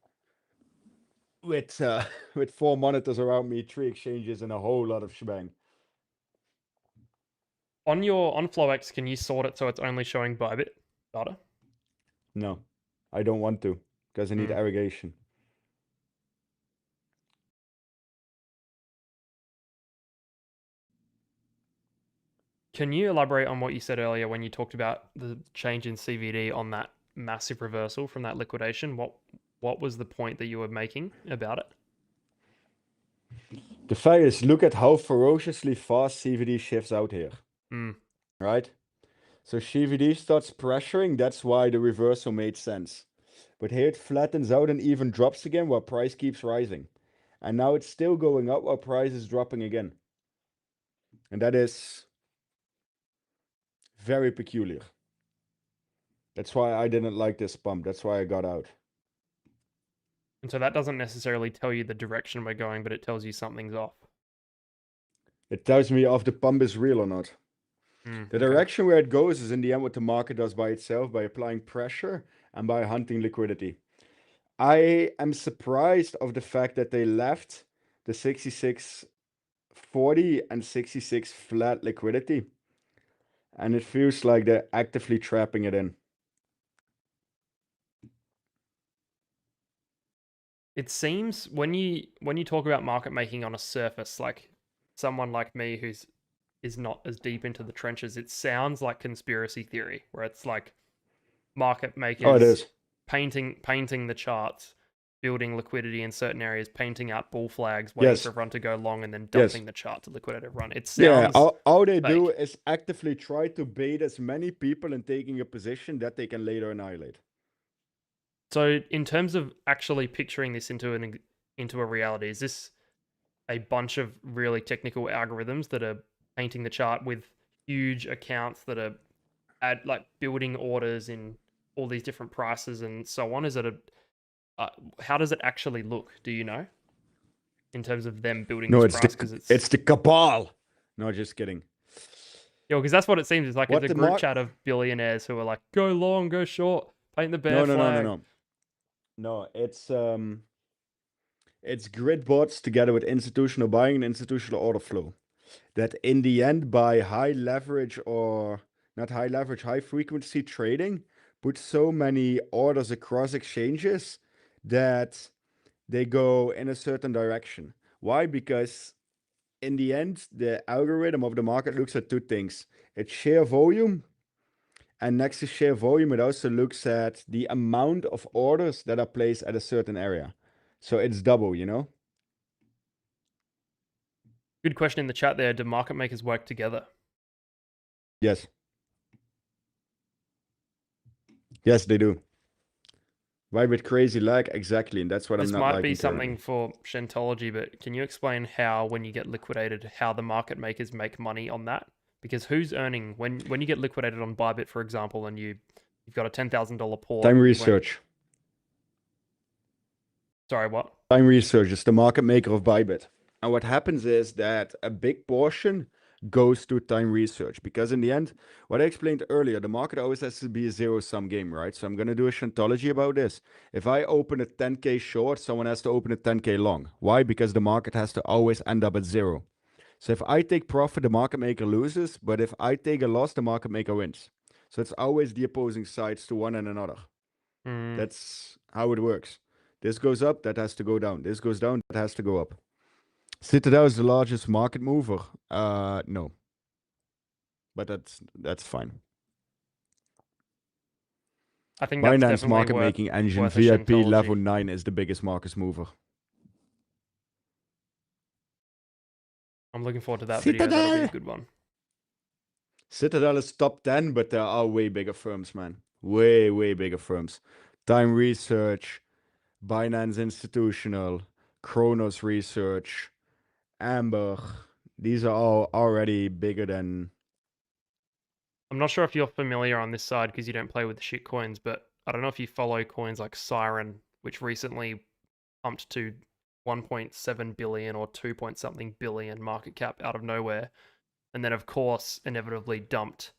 with 4 monitors around me, 3 exchanges, and a whole lot of shebang. On FlowX, can you sort it so it's only showing Bybit data? No, I don't want to because I need aggregation. Can you elaborate on what you said earlier when you talked about the change in CVD on that massive reversal from that liquidation? What was the point that you were making about it? The fact is, look at how ferociously fast CVD shifts out here. Right? So CVD starts pressuring. That's why the reversal made sense. But here it flattens out and even drops again while price keeps rising. And now it's still going up while price is dropping again. And that is very peculiar. That's why I didn't like this pump. That's why I got out. And so that doesn't necessarily tell you the direction we're going, but it tells you something's off. It tells me if the pump is real or not. The direction where it goes is in the end what the market does by itself, by applying pressure and by hunting liquidity. I am surprised of the fact that they left the 66.40 and 66 flat liquidity. And it feels like they're actively trapping it in. It seems when you talk about market making on a surface, like someone like me who's is not as deep into the trenches, it sounds like conspiracy theory, where it's like market makers Oh, it is. painting the charts, building liquidity in certain areas, painting out bull flags, waiting for everyone to go long, and then dumping the chart to liquidate everyone. It sounds all they do is actively try to bait as many people in taking a position that they can later annihilate. So, in terms of actually picturing this into a reality, is this a bunch of really technical algorithms that are painting the chart with huge accounts that are building orders in all these different prices and so on? Is it how does it actually look? Do you know? In terms of them building this price, because it's the cabal. No, just kidding. Yo, because that's what it seems. It's like it's a group chat of billionaires who are like, go long, go short, paint the bear flag. No, it's grid bots together with institutional buying and institutional order flow. That in the end, by high leverage or not high leverage, high frequency trading, put so many orders across exchanges that they go in a certain direction. Why? Because in the end, the algorithm of the market looks at two things. It's share volume. And next to share volume, it also looks at the amount of orders that are placed at a certain area. So it's double, you know? Good question in the chat there. Do market makers work together? Yes. Yes, they do. Why with crazy lag? Exactly. And that's what I'm not liking. This might be something for Chentology, but can you explain how, when you get liquidated, how the market makers make money on that? Because who's earning when you get liquidated on Bybit, for example, and you've got a $10,000 port? Time Research. Sorry, what? Time Research is the market maker of Bybit. And what happens is that a big portion goes to Time Research, because in the end, what I explained earlier, the market always has to be a zero-sum game, right? So I'm going to do a Chentology about this. If I open a 10K short, someone has to open a 10K long. Why? Because the market has to always end up at zero. So if I take profit, the market maker loses, but if I take a loss, the market maker wins. So it's always the opposing sides to one and another. That's how it works. This goes up, that has to go down. This goes down, that has to go up. Citadel is the largest market mover. No. But that's fine. I think that's Binance market making engine VIP level 9 is the biggest market mover. I'm looking forward to that video. That'll be a good one. Citadel is top 10, but there are way bigger firms, man. Way, way bigger firms. Time Research, Binance Institutional, Kronos Research, Amber. These are all already bigger than... I'm not sure if you're familiar on this side because you don't play with the shit coins, but I don't know if you follow coins like Siren, which recently pumped to 1.7 billion or 2 point something billion market cap out of nowhere. And then, of course, inevitably dumped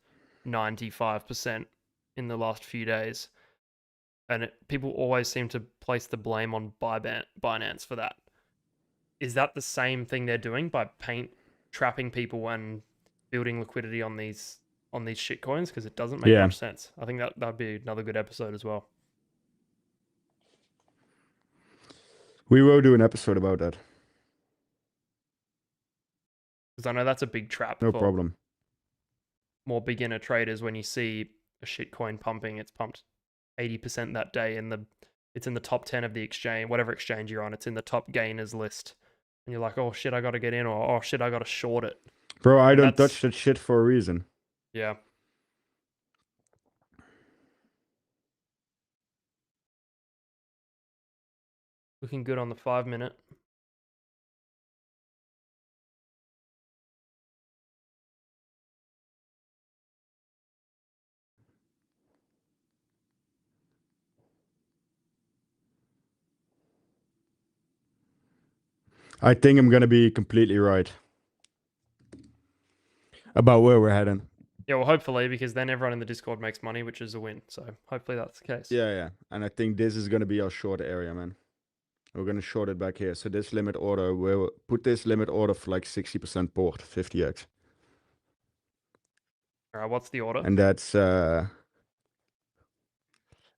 95% in the last few days. And people always seem to place the blame on Binance for that. Is that the same thing they're doing by trapping people and building liquidity on these shit coins? Because it doesn't make much sense. I think that'd be another good episode as well. We will do an episode about that. Because I know that's a big trap. No problem. More beginner traders, when you see a shit coin pumping, it's pumped 80% that day, and it's in the top 10 of the exchange, whatever exchange you're on. It's in the top gainers list, and you're like, oh shit, I got to get in, or oh shit, I got to short it. Bro, I don't touch that shit for a reason. Yeah. Looking good on the 5-minute. I think I'm going to be completely right. About where we're heading. Yeah, well, hopefully, because then everyone in the Discord makes money, which is a win. So hopefully that's the case. Yeah. And I think this is going to be our short area, man. We're going to short it back here. So this limit order, we'll put this limit order for like 60% port, 50x. All right, what's the order? And that's, I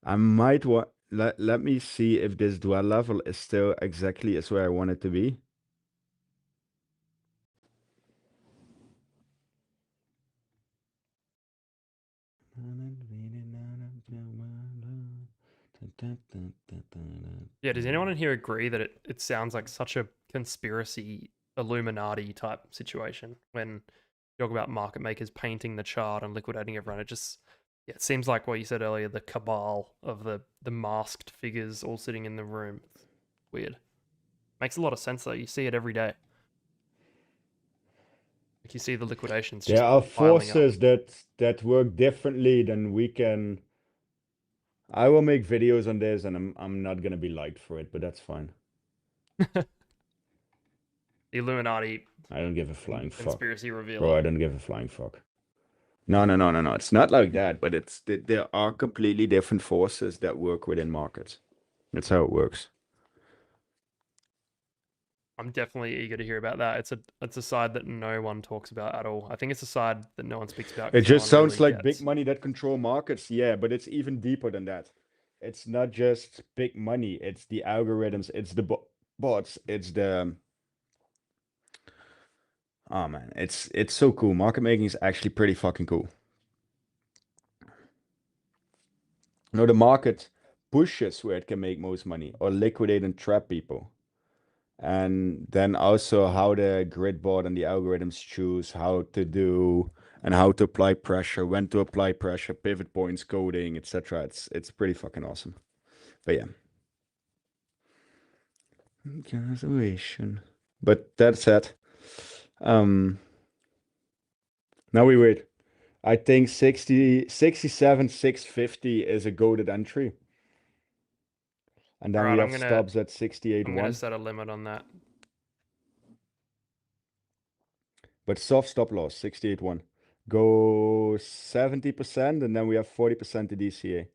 might want, let me see if this dwell level is still exactly as where I want it to be. Yeah, does anyone in here agree that it sounds like such a conspiracy Illuminati type situation when you talk about market makers painting the chart and liquidating everyone? It just it seems like what you said earlier, the cabal of the masked figures all sitting in the room. It's weird. Makes a lot of sense though. You see it every day. Like you see the liquidations. There just are piling up. forces that work differently than we can. I will make videos on this, and I'm not gonna be liked for it, but that's fine. The Illuminati. I don't give a flying fuck. Conspiracy reveal. Bro, I don't give a flying fuck. No. It's not like that, but there are completely different forces that work within markets. That's how it works. I'm definitely eager to hear about that. It's a side that no one talks about at all. I think it's a side that no one speaks about. It 'cause no just one sounds really like gets. big money that control markets. Yeah, but it's even deeper than that. It's not just big money. It's the algorithms. It's the bots. It's the... Oh man, it's so cool. Market making is actually pretty fucking cool. No, the market pushes where it can make most money or liquidate and trap people. And then also how the grid board and the algorithms choose how to do and how to apply pressure, when to apply pressure, pivot points, coding, etc. It's pretty fucking awesome. But yeah. Conservation. But that's it. Now we wait. I think 67,650 is a goaded entry. And then All right, we I'm have gonna- stops at 68.1. I'm gonna set a limit on that. But soft stop loss, 68.1. Go 70%, and then we have 40% to DCA.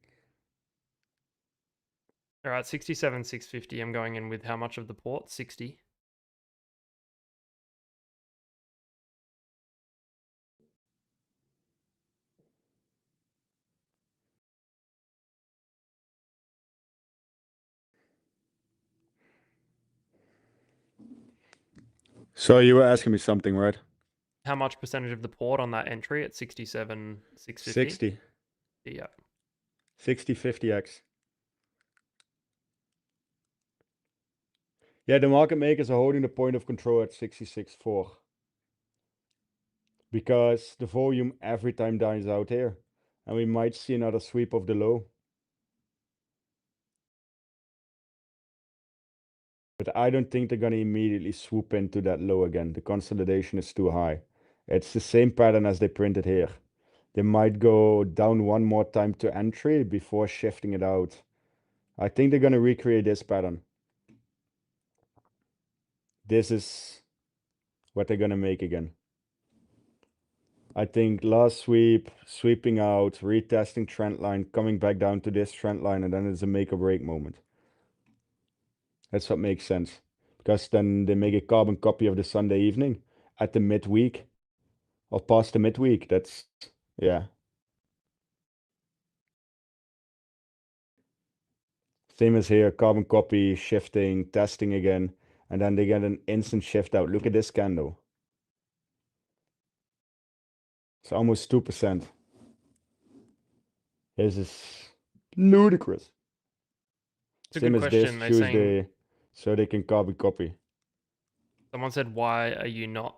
All right, 67,650. I'm going in with how much of the port? 60. So you were asking me something, right? How much percentage of the port on that entry at 67,650? 60. Yeah. 60, 50x. Yeah, the market makers are holding the point of control at 66.4. Because the volume every time dies out here. And we might see another sweep of the low. But I don't think they're going to immediately swoop into that low again. The consolidation is too high. It's the same pattern as they printed here. They might go down one more time to entry before shifting it out. I think they're going to recreate this pattern. This is what they're going to make again. I think last sweep, sweeping out, retesting trend line, coming back down to this trend line, and then it's a make or break moment. That's what makes sense. Because then they make a carbon copy of the Sunday evening at the midweek or past the midweek. That's, yeah. Same as here, carbon copy, shifting, testing again, and then they get an instant shift out. Look at this candle. It's almost 2%. This is ludicrous. It's a Same good as this question. They're Tuesday, saying, so they can carbon copy. someone said, why are you not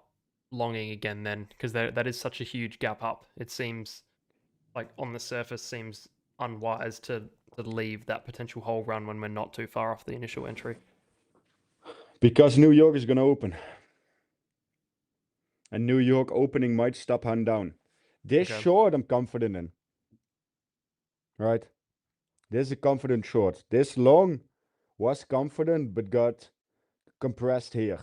longing again then? Because that is such a huge gap up. It seems like on the surface seems unwise to leave that potential whole run when we're not too far off the initial entry. Because New York is going to open. And New York opening might stop Han down. This short I'm confident in. Right? This is a confident short. This long was confident but got compressed here.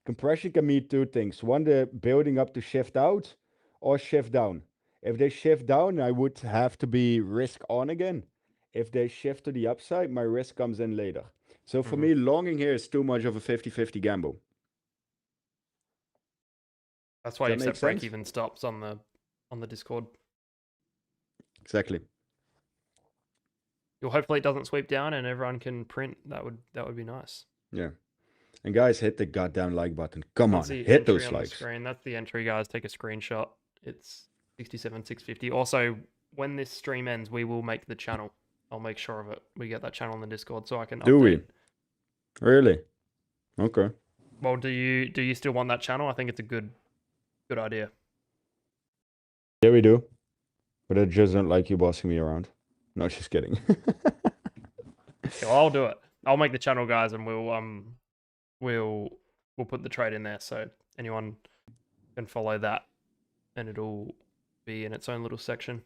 Compression can mean two things. One, the building up to shift out, or shift down. If they shift down, I would have to be risk on again. If they shift to the upside, my risk comes in later. So for me, longing here is too much of a 50-50 gamble. That's why Does you that make set break sense? even stops on the Discord. Exactly. Well, hopefully it doesn't sweep down and everyone can print. That would be nice. Yeah. And guys, hit the goddamn like button. Come on, That's the hit entry those on likes. the screen. That's the entry, guys. Take a screenshot. It's 67,650. Also, when this stream ends, we will make the channel. I'll make sure of it. We get that channel in the Discord so I can update. Do we? Really? Okay. Well, do you still want that channel? I think it's a good idea. Yeah, we do. But I just don't like you bossing me around. No, just kidding. Yeah, well, I'll do it. I'll make the channel, guys, and we'll put the trade in there so anyone can follow that, and it'll be in its own little section.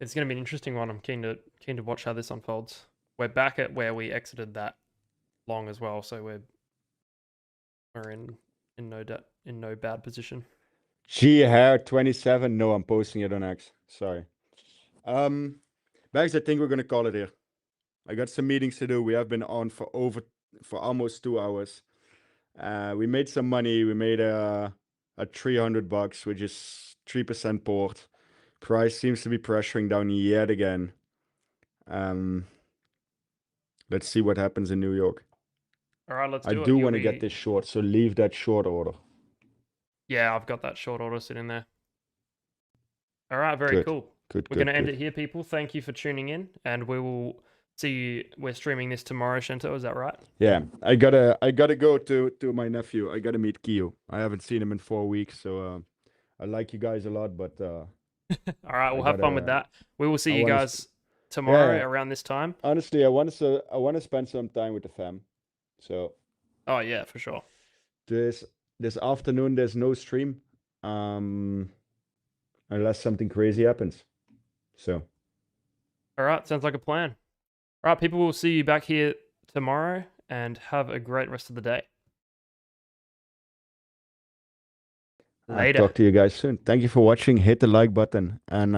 It's going to be an interesting one. I'm keen to watch how this unfolds. We're back at where we exited that long as well, so we're in no bad position. 𝗕𝗟𝗢𝗙𝗡. No, I'm posting it on X. Sorry. Bags, I think we're gonna call it here. I got some meetings to do. We have been on for almost 2 hours. We made some money. We made a $300, which is 3% port. Price seems to be pressuring down yet again. Let's see what happens in New York. All right, let's do it. I do want to get this short, so leave that short order. Yeah, I've got that short order sitting there. All right, very cool. We're going to end it here, people. Thank you for tuning in, and we will see you. We're streaming this tomorrow, Chento. Is that right? Yeah, I gotta go to my nephew. I gotta meet Kyo. I haven't seen him in 4 weeks, so I like you guys a lot, but all right, we'll have fun with that. We will see you guys tomorrow around this time. Honestly, I want to spend some time with the fam. So. Oh yeah, for sure. This afternoon there's no stream, unless something crazy happens. So. All right, sounds like a plan. All right, people, will see you back here tomorrow, and have a great rest of the day. Later. I'll talk to you guys soon. Thank you for watching. Hit the like button, and